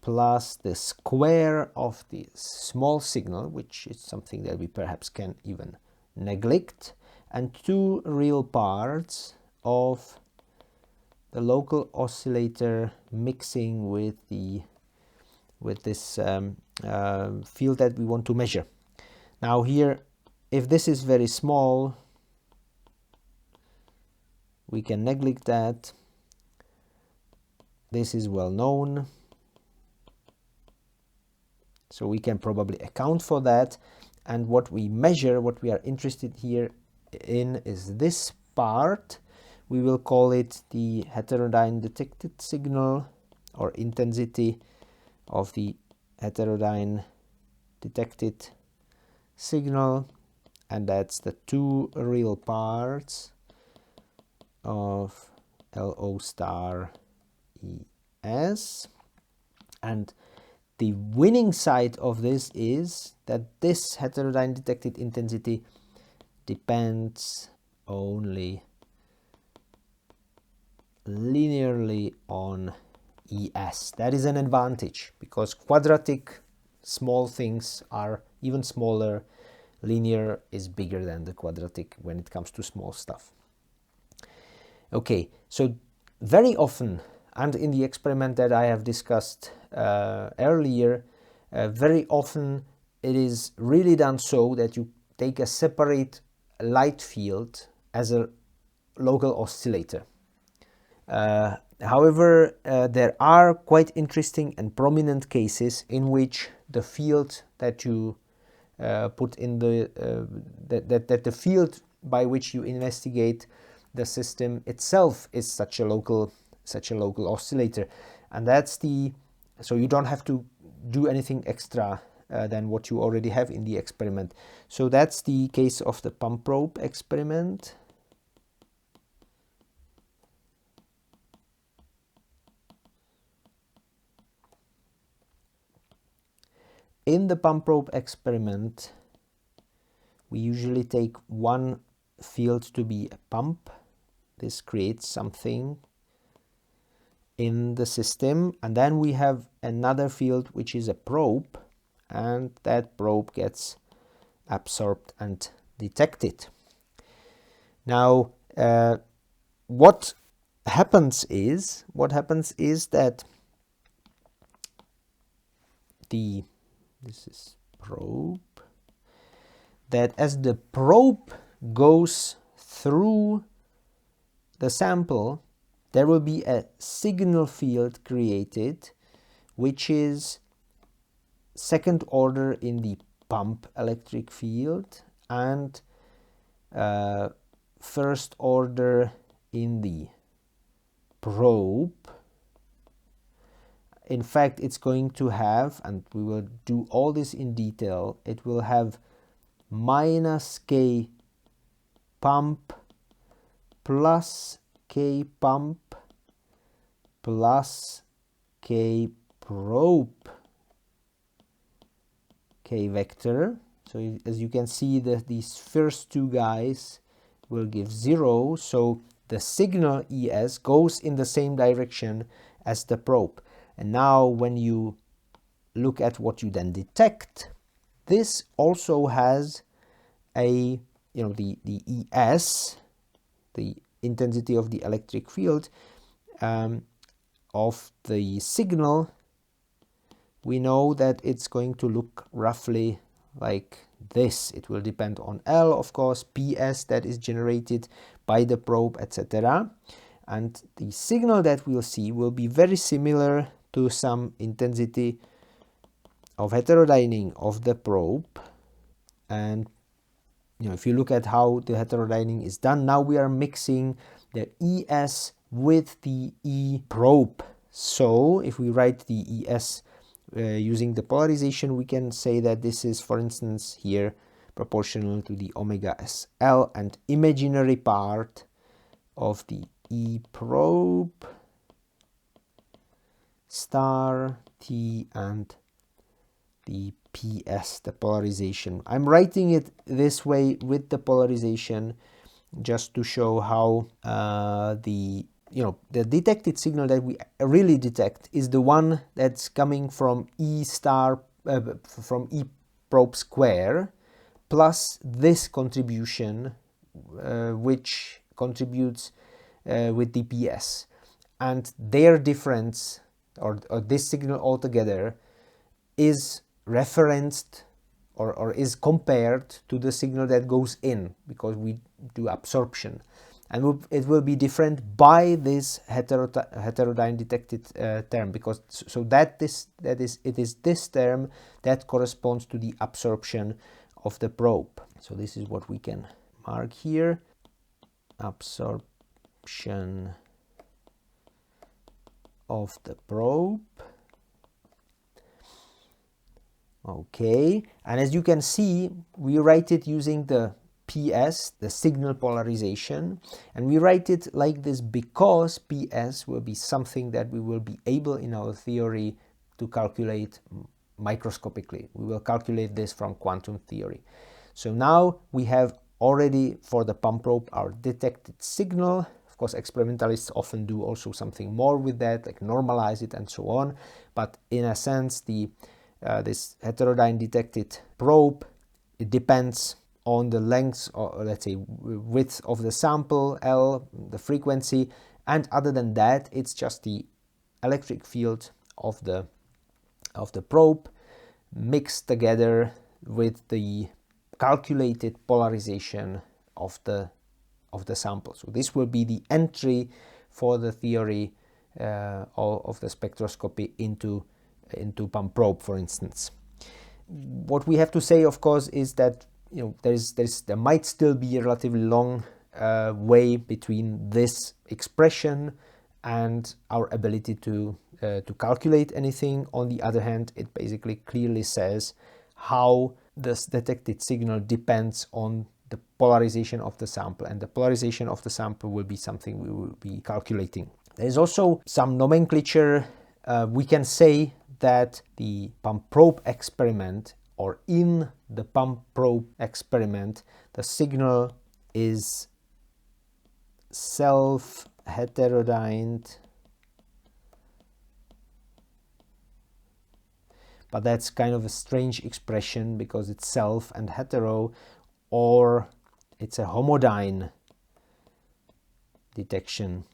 S1: plus the square of the small signal, which is something that we perhaps can even neglect, and 2 real parts of the local oscillator mixing with this field that we want to measure. Now here, if this is very small, we can neglect that. This is well known, so we can probably account for that. And what we measure, what we are interested here in, is this part. We will call it the heterodyne detected signal, or intensity of the heterodyne detected signal, and that's the 2 real parts of LO star ES. And the winning side of this is that this heterodyne detected intensity depends only linearly on ES. That is an advantage, because quadratic small things are even smaller. Linear is bigger than the quadratic when it comes to small stuff. Okay, so very often And in the experiment that I have discussed earlier, very often it is really done so that you take a separate light field as a local oscillator. However, there are quite interesting and prominent cases in which the field that you put in the that the field by which you investigate the system itself is such a local oscillator, and that's so you don't have to do anything extra than what you already have in the experiment. So that's the case of the pump probe experiment. In the pump probe experiment, we usually take one field to be a pump. This creates something in the system, and then we have another field which is a probe, and that probe gets absorbed and detected. Now what happens is that this is probe, that as the probe goes through the sample, there will be a signal field created, which is second order in the pump electric field and first order in the probe. In fact, it's going to have, and we will do all this in detail, it will have minus K pump plus K pump plus K probe K vector. So as you can see, that these first two guys will give 0, so the signal ES goes in the same direction as the probe. And now when you look at what you then detect, this also has a, the ES, the intensity of the electric field of the signal. We know that it's going to look roughly like this. It will depend on L, of course, PS that is generated by the probe, etc. And the signal that we'll see will be very similar to some intensity of heterodyning of the probe. And if you look at how the heterodyning is done, now we are mixing the ES with the E probe. So if we write the ES using the polarization, we can say that this is, for instance, here proportional to the omega SL, and imaginary part of the E probe star T and the PS, the polarization. I'm writing it this way with the polarization just to show how the detected signal that we really detect is the one that's coming from E star, from E probe square, plus this contribution, which contributes with the PS. And their difference, or this signal altogether, is referenced or is compared to the signal that goes in, because we do absorption, and it will be different by this heterodyne detected term, because it is this term that corresponds to the absorption of the probe. So this is what we can mark here: absorption of the probe. Okay, and as you can see, we write it using the PS, the signal polarization, and we write it like this because PS will be something that we will be able in our theory to calculate microscopically. We will calculate this from quantum theory. So now we have already, for the pump probe, our detected signal. Of course, experimentalists often do also something more with that, like normalize it and so on, but in a sense, this heterodyne detected probe, it depends on the length, or let's say width of the sample, L, the frequency, and other than that, it's just the electric field of the probe mixed together with the calculated polarization of the sample. So this will be the entry for the theory of the spectroscopy into pump probe, for instance. What we have to say, of course, is that there might still be a relatively long way between this expression and our ability to calculate anything. On the other hand, it basically clearly says how this detected signal depends on the polarization of the sample, and the polarization of the sample will be something we will be calculating. There is also some nomenclature. We can say that the pump probe experiment, or in the pump probe experiment, the signal is self-heterodyned, but that's kind of a strange expression because it's self and hetero, or it's a homodyne detection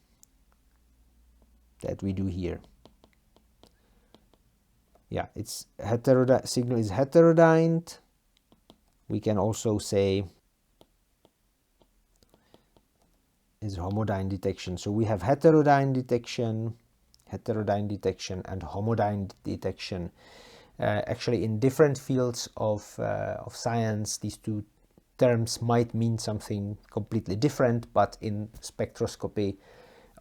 S1: that we do here. Yeah, it's signal is heterodyned. We can also say is homodyne detection. So we have heterodyne detection, and homodyne detection. Actually, in different fields of science, these two terms might mean something completely different, but in spectroscopy,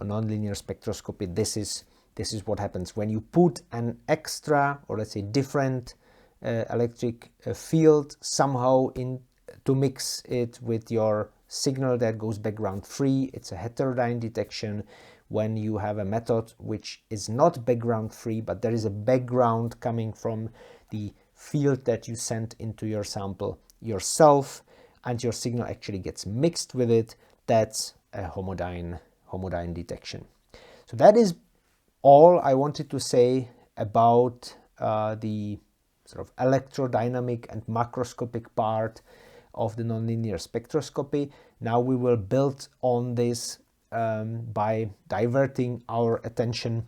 S1: nonlinear spectroscopy, this is what happens when you put an extra, or let's say different, electric field somehow in to mix it with your signal that goes background free. It's a heterodyne detection. When you have a method which is not background free, but there is a background coming from the field that you sent into your sample yourself, and your signal actually gets mixed with it, that's a homodyne detection. So that is all I wanted to say about the sort of electrodynamic and macroscopic part of the nonlinear spectroscopy. Now we will build on this by diverting our attention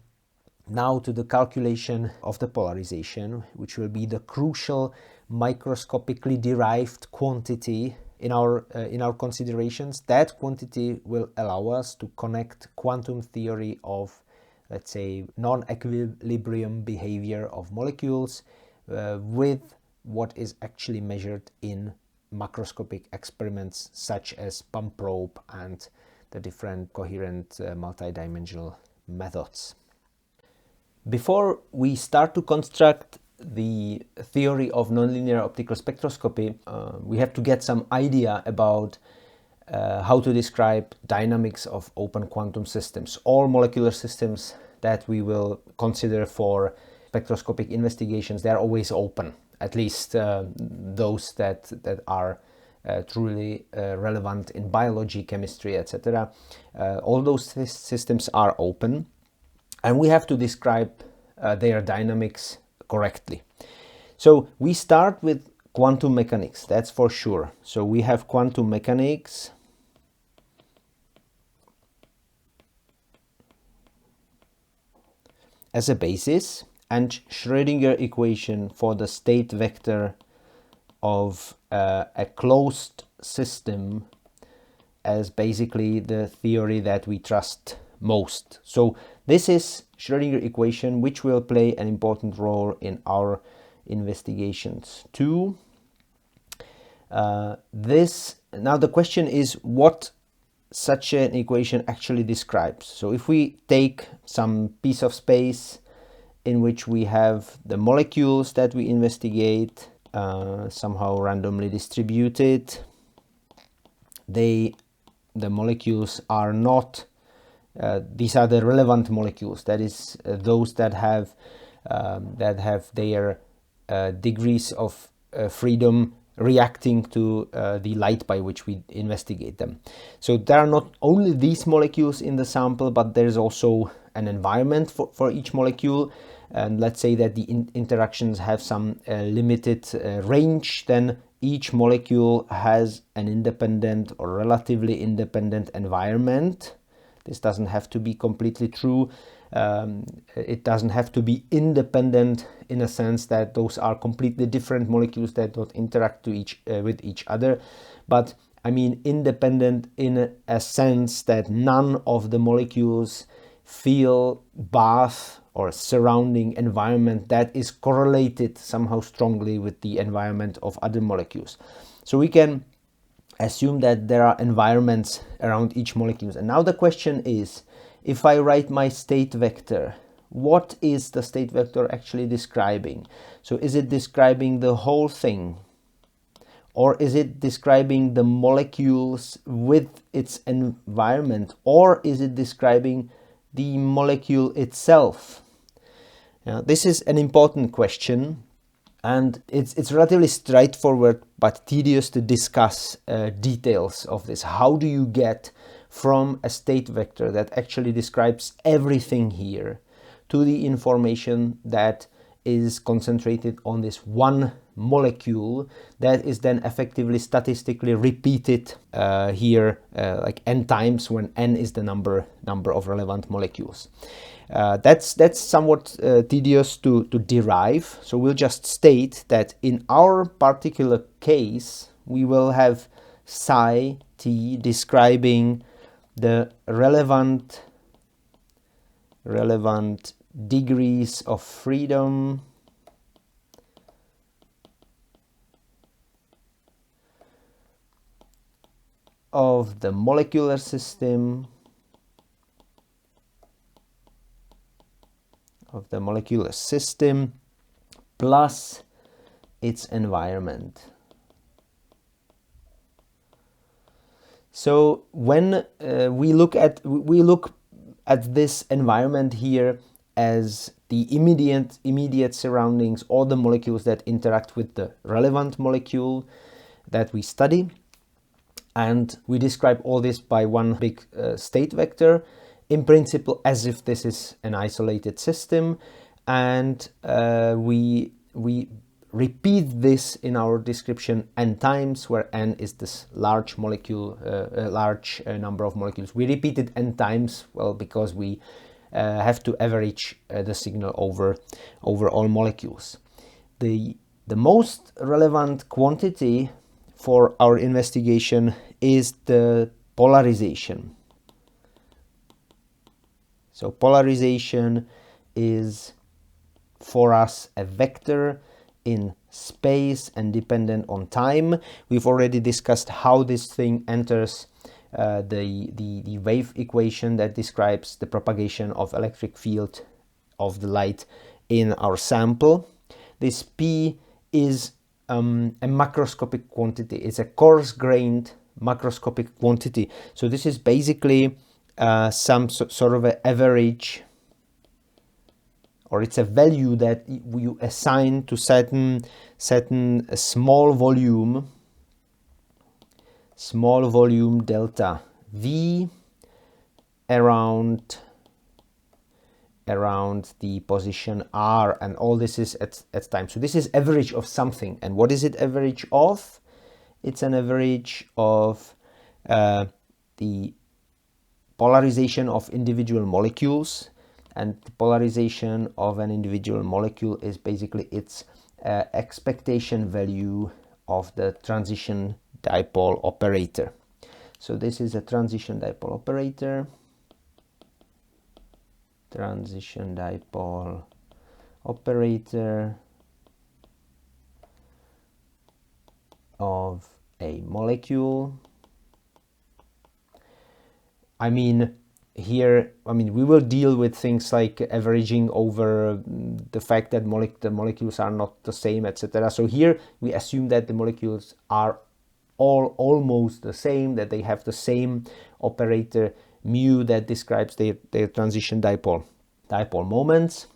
S1: now to the calculation of the polarization, which will be the crucial microscopically derived quantity in our considerations. That quantity will allow us to connect quantum theory of, let's say, non-equilibrium behavior of molecules with what is actually measured in macroscopic experiments such as pump probe and the different coherent multidimensional methods. Before we start to construct the theory of nonlinear optical spectroscopy, we have to get some idea about how to describe dynamics of open quantum systems. All molecular systems that we will consider for spectroscopic investigations, they are always open, at least those that are truly relevant in biology, chemistry, etc. All those systems are open, and we have to describe their dynamics correctly. So we start with quantum mechanics, that's for sure. So we have quantum mechanics as a basis, and Schrödinger equation for the state vector of a closed system as basically the theory that we trust most. So this is Schrödinger equation, which will play an important role in our investigations too. Now the question is what such an equation actually describes. So if we take some piece of space in which we have the molecules that we investigate somehow randomly distributed, the molecules are not these are the relevant molecules, that is those that have their degrees of freedom reacting to the light by which we investigate them. So there are not only these molecules in the sample, but there's also an environment for each molecule. And let's say that the interactions have some limited range, then each molecule has an independent or relatively independent environment. This doesn't have to be completely true. It doesn't have to be independent in a sense that those are completely different molecules that don't interact with each other, but I mean independent in a sense that none of the molecules feel bath or surrounding environment that is correlated somehow strongly with the environment of other molecules. So we can assume that there are environments around each molecule. And now the question is, if I write my state vector, what is the state vector actually describing? So is it describing the whole thing? Or is it describing the molecules with its environment? Or is it describing the molecule itself? Now, this is an important question, and it's relatively straightforward but tedious to discuss details of this. How do you get from a state vector that actually describes everything here to the information that is concentrated on this one molecule that is then effectively statistically repeated here like n times, when n is the number of relevant molecules. That's somewhat tedious to derive, so we'll just state that in our particular case we will have psi t describing the relevant degrees of freedom of the molecular system plus its environment. So when we look at this environment here as the immediate surroundings, or the molecules that interact with the relevant molecule that we study, and we describe all this by one big state vector, in principle as if this is an isolated system, and we repeat this in our description n times, where n is this large molecule, large number of molecules. We repeat it n times, well, because we have to average the signal over all molecules. The most relevant quantity for our investigation is the polarisation. So polarisation is for us a vector in space and dependent on time. We've already discussed how this thing enters the wave equation that describes the propagation of electric field of the light in our sample. This P is a macroscopic quantity. It's a coarse-grained macroscopic quantity. So this is basically some sort of an average, or it's a value that you assign to certain small volume delta V around the position R, and all this is at time. So this is average of something. And what is it average of? It's an average of the polarization of individual molecules, and the polarization of an individual molecule is basically its expectation value of the transition dipole operator. So this is a transition dipole operator. Transition dipole operator of a molecule. Here, we will deal with things like averaging over the fact that the molecules are not the same, etc. So here we assume that the molecules are all almost the same, that they have the same operator mu that describes their transition dipole moments,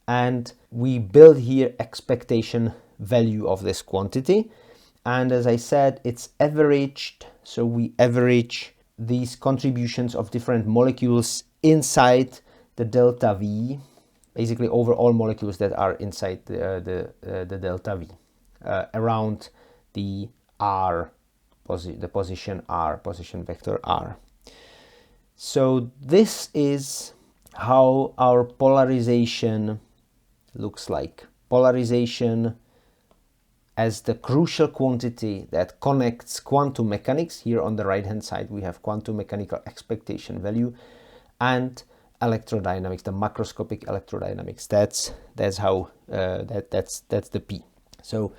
S1: and we build here expectation value of this quantity. And as I said, it's averaged, so we average these contributions of different molecules inside the delta V, basically over all molecules that are inside the delta V, around the R, the position R, position vector R. So this is how our polarization looks like. Polarization as the crucial quantity that connects quantum mechanics. Here on the right hand side we have quantum mechanical expectation value and electrodynamics, the macroscopic electrodynamics. That's how that's the P. So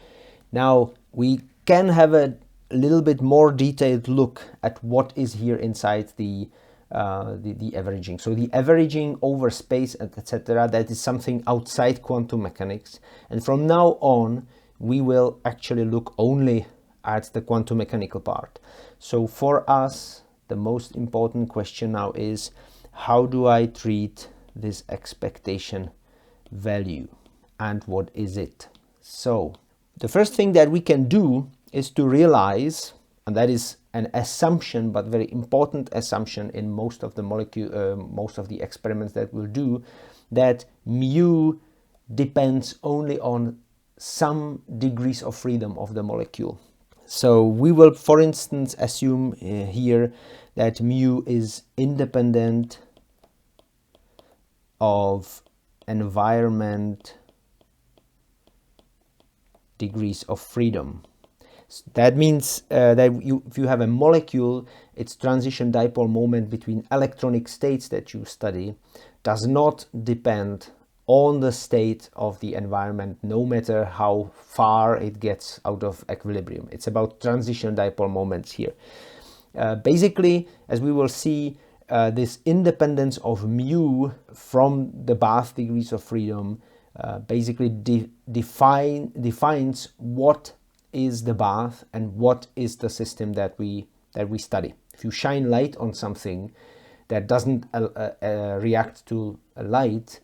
S1: now we can have a little bit more detailed look at what is here inside the averaging. So the averaging over space, etc., that is something outside quantum mechanics, and from now on we will actually look only at the quantum mechanical part. So for us the most important question now is, how do I treat this expectation value and what is it? So the first thing that we can do is to realize, and that is an assumption, but very important assumption in most of the experiments that we'll do, that mu depends only on some degrees of freedom of the molecule. So we will, for instance, assume here that mu is independent of environment degrees of freedom. That means that if you have a molecule, its transition dipole moment between electronic states that you study does not depend on the state of the environment, no matter how far it gets out of equilibrium. It's about transition dipole moments here. Basically, as we will see, this independence of mu from the bath degrees of freedom basically defines what is the bath and what is the system that we study. If you shine light on something that doesn't react to light,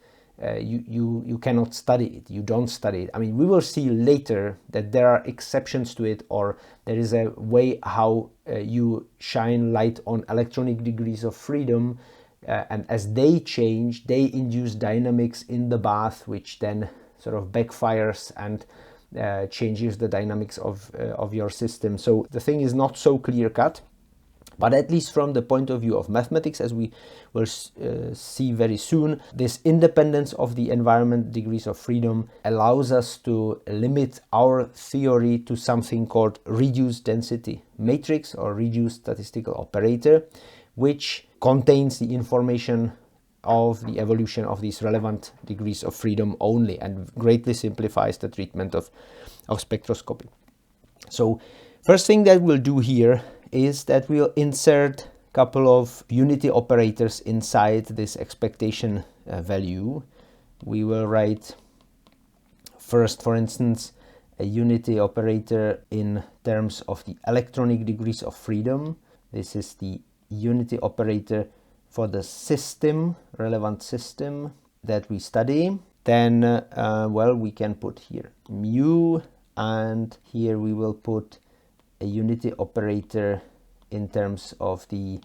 S1: you cannot study it. You don't study it. I mean, we will see later that there are exceptions to it, or there is a way how you shine light on electronic degrees of freedom, and as they change, they induce dynamics in the bath, which then sort of backfires and changes the dynamics of your system. So the thing is not so clear-cut, but at least from the point of view of mathematics, as we will see very soon, this independence of the environment degrees of freedom allows us to limit our theory to something called reduced density matrix or reduced statistical operator, which contains the information of the evolution of these relevant degrees of freedom only, and greatly simplifies the treatment of spectroscopy. So first thing that we'll do here is that we'll insert a couple of unity operators inside this expectation value. We will write first, for instance, a unity operator in terms of the electronic degrees of freedom. This is the unity operator for the system, relevant system that we study. Then, well, we can put here mu, and here we will put a unity operator in terms of the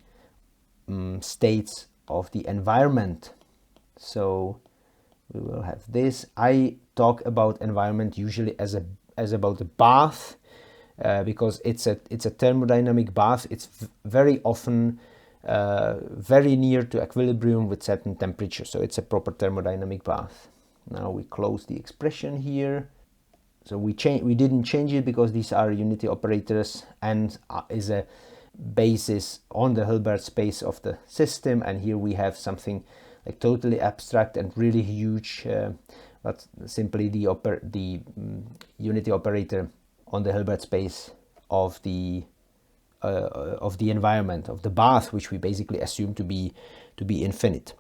S1: states of the environment. So we will have this. I talk about environment usually as about a bath, because it's a thermodynamic bath. It's very often very near to equilibrium with certain temperature, so it's a proper thermodynamic bath. Now we close the expression here. So we didn't change it because these are unity operators and is a basis on the Hilbert space of the system, and here we have something like totally abstract and really huge, but simply the unity operator on the Hilbert space of the environment, of the bath, which we basically assume to be infinite.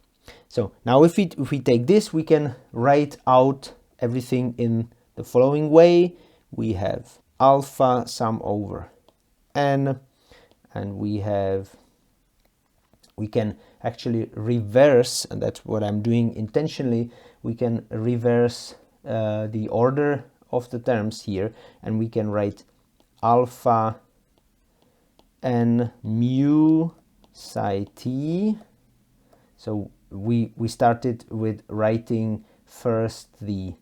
S1: So now if we take this, we can write out everything in the following way. We have alpha sum over n, and we can actually reverse, and that's what I'm doing intentionally, we can reverse the order of the terms here, and we can write alpha n mu psi t. So we started with writing first the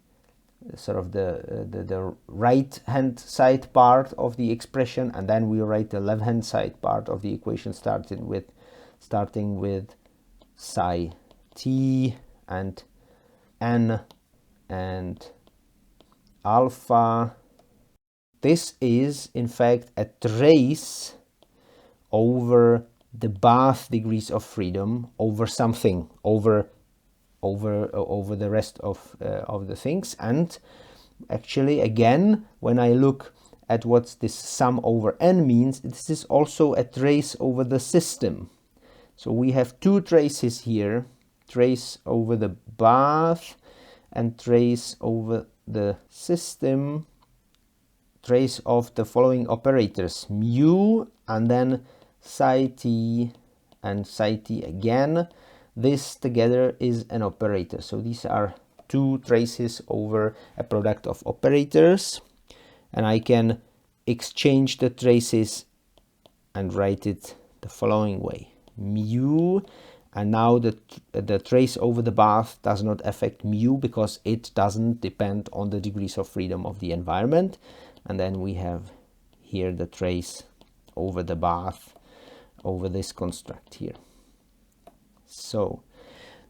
S1: sort of the right hand side part of the expression, and then we write the left hand side part of the equation starting with psi T and N and alpha. This is in fact a trace over the bath degrees of freedom over something, over the rest of the things. And actually, again, when I look at what this sum over n means, this is also a trace over the system. So we have two traces here, trace over the bath and trace over the system, trace of the following operators, mu and then psi t and psi t again. This together is an operator. So these are two traces over a product of operators, and I can exchange the traces and write it the following way: mu, and now the trace over the bath does not affect mu because it doesn't depend on the degrees of freedom of the environment. And then we have here the trace over the bath over this construct here. So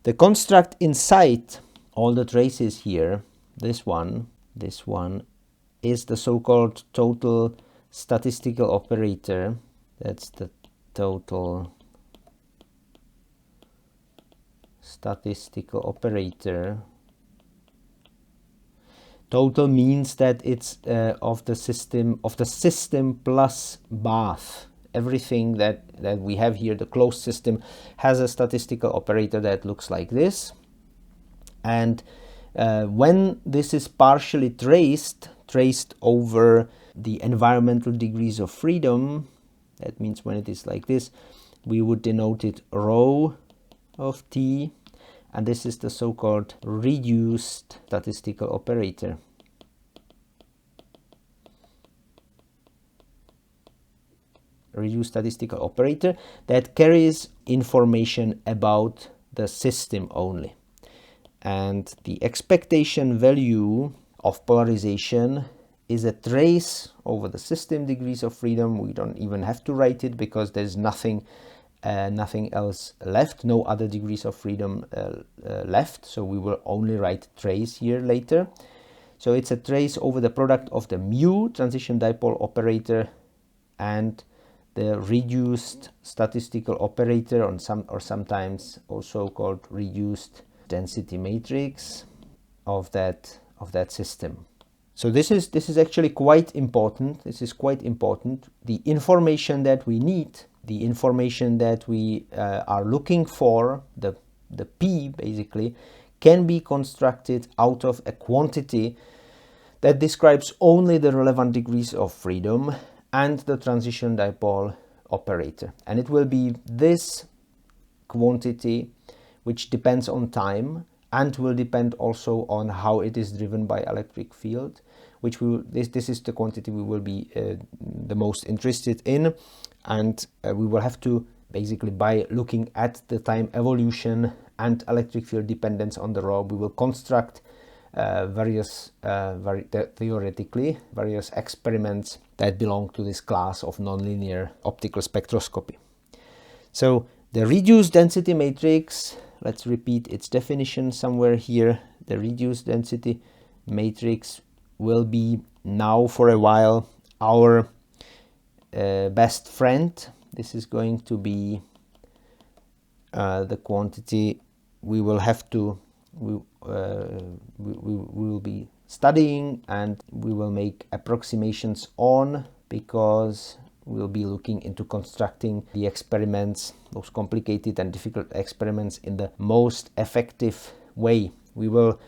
S1: the construct inside all the traces here, this one is the so-called total statistical operator. That's the total statistical operator. Total means that it's of the system plus bath. Everything that we have here, the closed system, has a statistical operator that looks like this. And when this is partially traced over the environmental degrees of freedom, that means when it is like this, we would denote it rho of t, and this is the so-called reduced statistical operator. Reduced statistical operator that carries information about the system only. And the expectation value of polarization is a trace over the system degrees of freedom. We don't even have to write it because there's nothing else left, no other degrees of freedom left, so we will only write trace here later. So it's a trace over the product of the mu transition dipole operator and the reduced statistical operator, or sometimes also called reduced density matrix of that system. So this is actually quite important. This is quite important. The information that we need, the information that we are looking for, the P basically, can be constructed out of a quantity that describes only the relevant degrees of freedom and the transition dipole operator. And it will be this quantity which depends on time and will depend also on how it is driven by electric field, which this is the quantity we will be the most interested in. And we will have to basically, by looking at the time evolution and electric field dependence on the rho, we will construct theoretically various experiments that belong to this class of nonlinear optical spectroscopy. So the reduced density matrix, let's repeat its definition somewhere here. The reduced density matrix will be now for a while our best friend. This is going to be the quantity we will have to we will be studying, and we will make approximations on, because we'll be looking into constructing the experiments, those complicated and difficult experiments, in the most effective way. We will,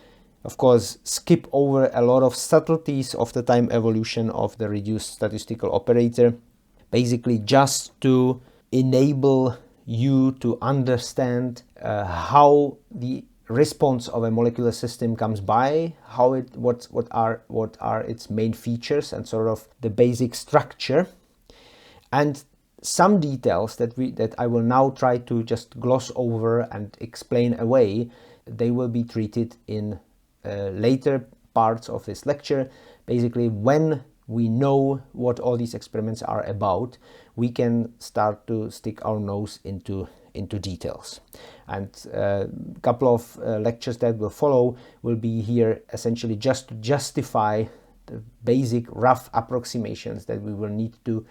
S1: of course, skip over a lot of subtleties of the time evolution of the reduced statistical operator, basically just to enable you to understand how the response of a molecular system comes by, what are its main features, and sort of the basic structure. And some details that I will now try to just gloss over and explain away, they will be treated in later parts of this lecture. Basically, when we know what all these experiments are about, we can start to stick our nose into into details. And a couple of lectures that will follow will be here essentially just to justify the basic rough approximations that we will need to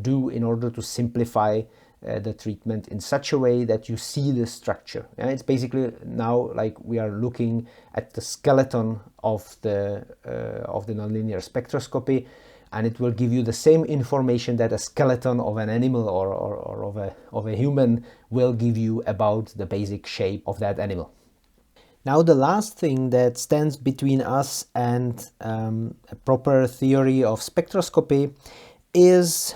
S1: do in order to simplify the treatment in such a way that you see the structure. And it's basically now like we are looking at the skeleton of the nonlinear spectroscopy, and it will give you the same information that a skeleton of an animal or of a human will give you about the basic shape of that animal. Now the last thing that stands between us and a proper theory of spectroscopy is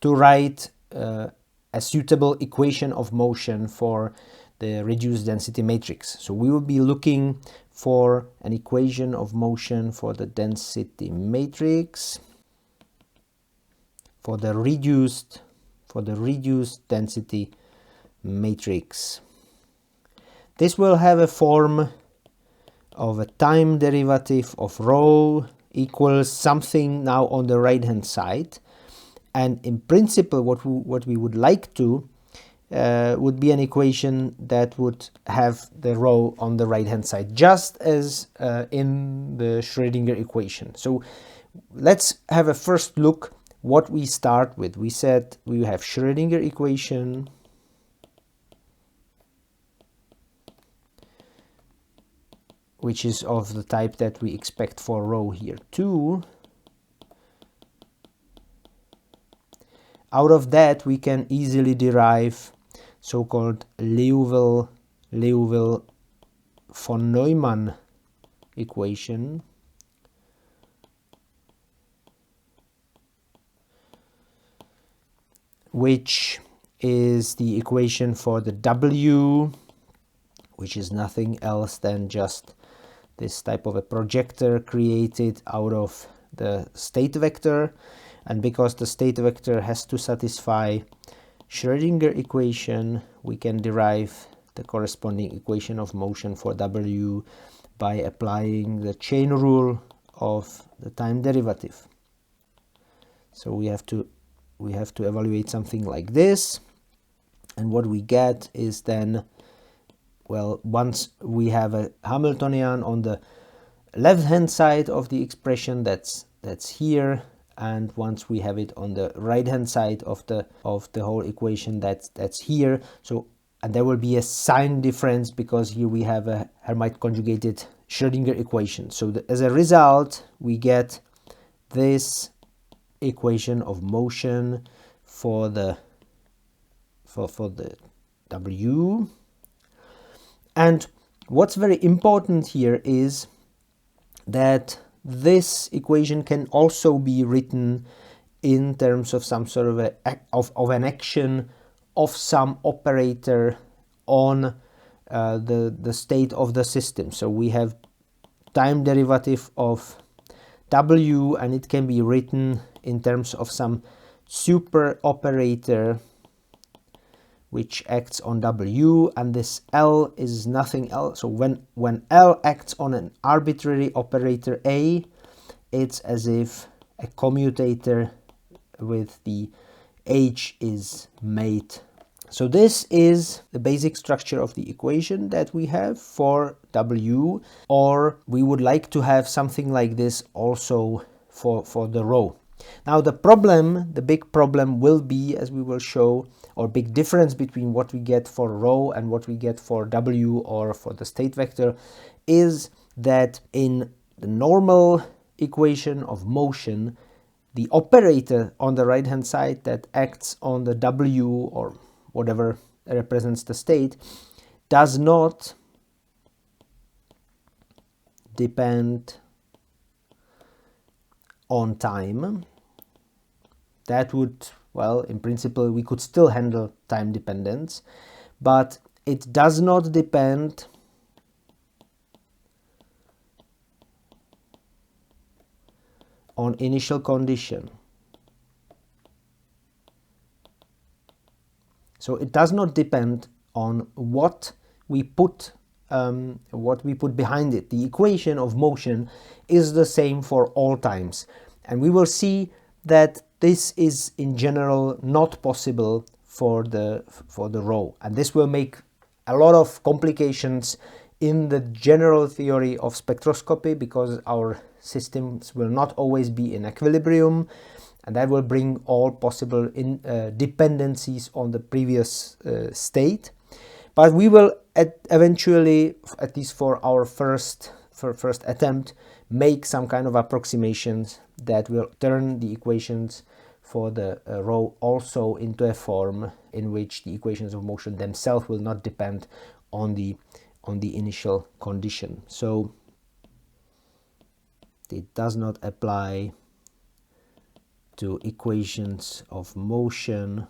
S1: to write a suitable equation of motion for the reduced density matrix. So we will be looking for an equation of motion for the density matrix for the reduced density matrix. This will have a form of a time derivative of rho equals something now on the right hand side, and in principle what we would like to would be an equation that would have the rho on the right hand side, just as in the Schrödinger equation. So let's have a first look what we start with. We said we have Schrödinger equation, which is of the type that we expect for rho here too. Out of that we can easily derive so-called Liouville von Neumann equation, which is the equation for the W, which is nothing else than just this type of a projector created out of the state vector. And because the state vector has to satisfy Schrödinger equation, we can derive the corresponding equation of motion for W by applying the chain rule of the time derivative. So we have to evaluate something like this, and what we get is then, well, once we have a Hamiltonian on the left hand side of the expression, that's here, and once we have it on the right hand side of the whole equation, that's here. So, and there will be a sign difference because here we have a Hermite conjugated Schrödinger equation. So as a result we get this equation of motion for the W. And what's very important here is that this equation can also be written in terms of some sort of an action of some operator on the state of the system. So we have time derivative of W, and it can be written in terms of some super operator which acts on W, and this L is nothing else. So when L acts on an arbitrary operator A, it's as if a commutator with the H is made. So this is the basic structure of the equation that we have for W, or we would like to have something like this also for the rho. Now the big problem will be, as we will show, or big difference between what we get for rho and what we get for W or for the state vector, is that in the normal equation of motion, the operator on the right hand side that acts on the W or whatever represents the state does not depend on time. That would, well, in principle we could still handle time dependence, but it does not depend on initial condition. So it does not depend on what we put behind it. The equation of motion is the same for all times, and we will see that this is in general not possible for the rho, and this will make a lot of complications in the general theory of spectroscopy, because our systems will not always be in equilibrium, and that will bring all possible dependencies on the previous state. But we will eventually, at least for our first attempt, make some kind of approximations that will turn the equations for the rho also into a form in which the equations of motion themselves will not depend on the initial condition. So it does not apply to equations of motion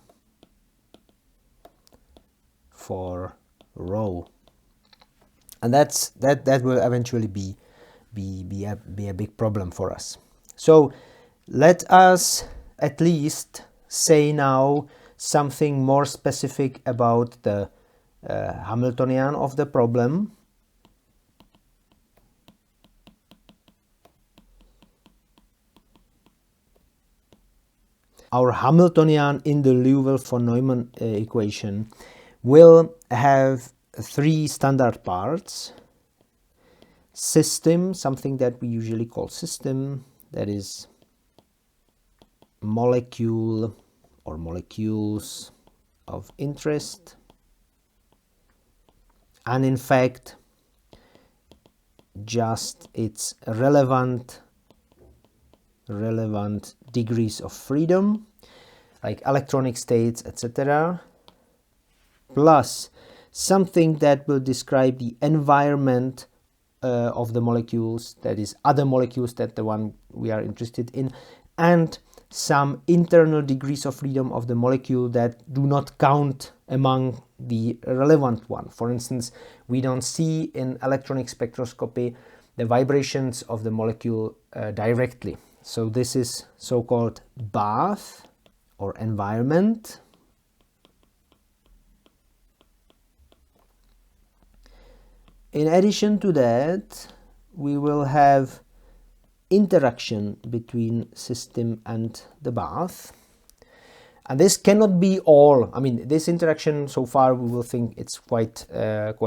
S1: for rho, and that will eventually be a big problem for us. So let us at least say now something more specific about the Hamiltonian of the problem. Our Hamiltonian in the Liouville-von Neumann equation will have three standard parts. System, something that we usually call system, that is molecule or molecules of interest, and in fact just its relevant degrees of freedom, like electronic states, etc., plus something that will describe the environment of the molecules, that is other molecules than the one we are interested in, and some internal degrees of freedom of the molecule that do not count among the relevant one. For instance, we don't see in electronic spectroscopy the vibrations of the molecule directly. So this is so-called bath or environment. In addition to that, we will have interaction between system and the bath, and this cannot be all. I mean, this interaction so far we will think it's quite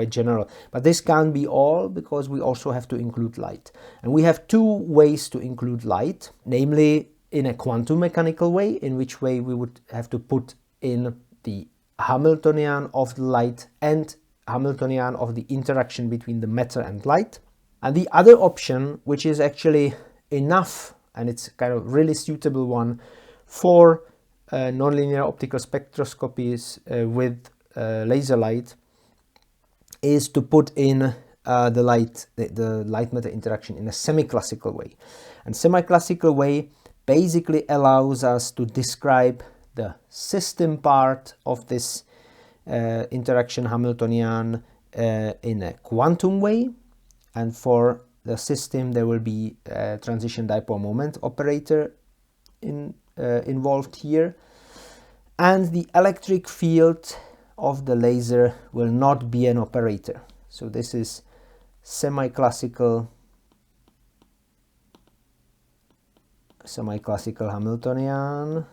S1: general, but this can't be all, because we also have to include light, and we have two ways to include light, namely in a quantum mechanical way, in which way we would have to put in the Hamiltonian of the light and Hamiltonian of the interaction between the matter and light. And the other option, which is actually enough, and it's kind of really suitable one for nonlinear optical spectroscopies with laser light, is to put in the light matter interaction in a semi-classical way. And semi-classical way basically allows us to describe the system part of this interaction Hamiltonian in a quantum way, and for the system there will be a transition dipole moment operator involved here, and the electric field of the laser will not be an operator. So this is semi-classical Hamiltonian.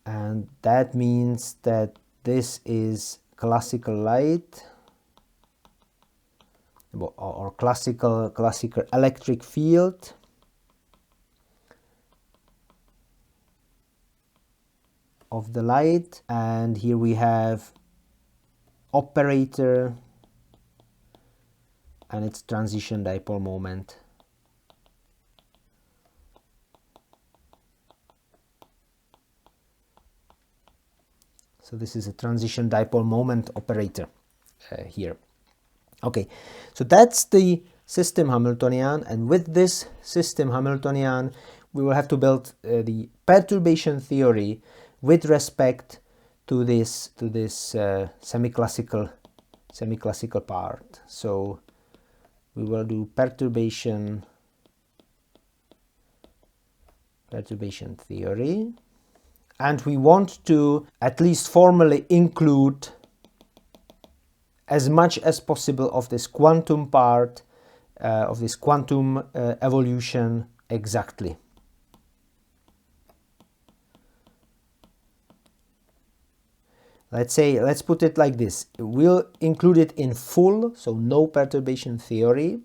S1: And that means that this is classical light, or classical electric field of the light, and here we have operator and its transition dipole moment. So this is a transition dipole moment operator here. Okay, so that's the system Hamiltonian, and with this system Hamiltonian we will have to build the perturbation theory with respect to this semi-classical part. So we will do perturbation theory, and we want to at least formally include as much as possible of this quantum part, of this quantum evolution exactly. let's put it like this. We'll include it in full, so no perturbation theory,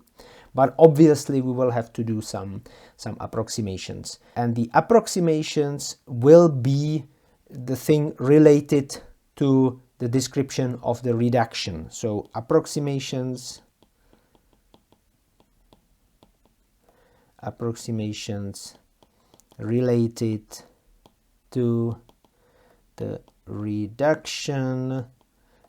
S1: but obviously we will have to do some approximations. And the approximations will be the thing related to the description of the reduction. So approximations related to the reduction.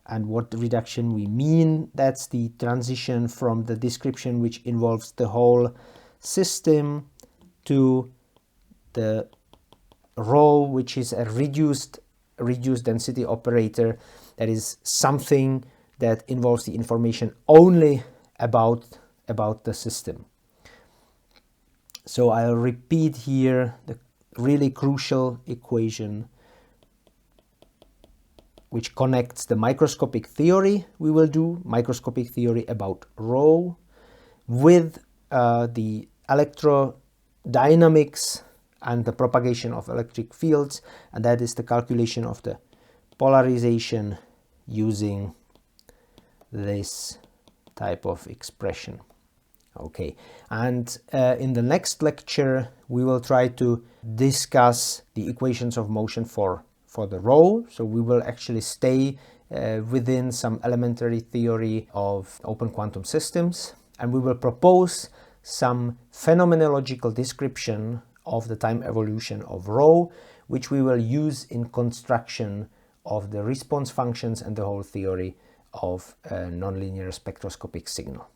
S1: And what reduction we mean, that's the transition from the description which involves the whole system to the rho, which is a reduced density operator, that is something that involves the information only about the system. So I'll repeat here the really crucial equation which connects the microscopic theory we will do, microscopic theory about rho, with the electrodynamics and the propagation of electric fields, and that is the calculation of the polarization using this type of expression. Okay, and in the next lecture we will try to discuss the equations of motion for the rho. So we will actually stay within some elementary theory of open quantum systems, and we will propose some phenomenological description of the time evolution of rho, which we will use in construction of the response functions and the whole theory of a nonlinear spectroscopic signal.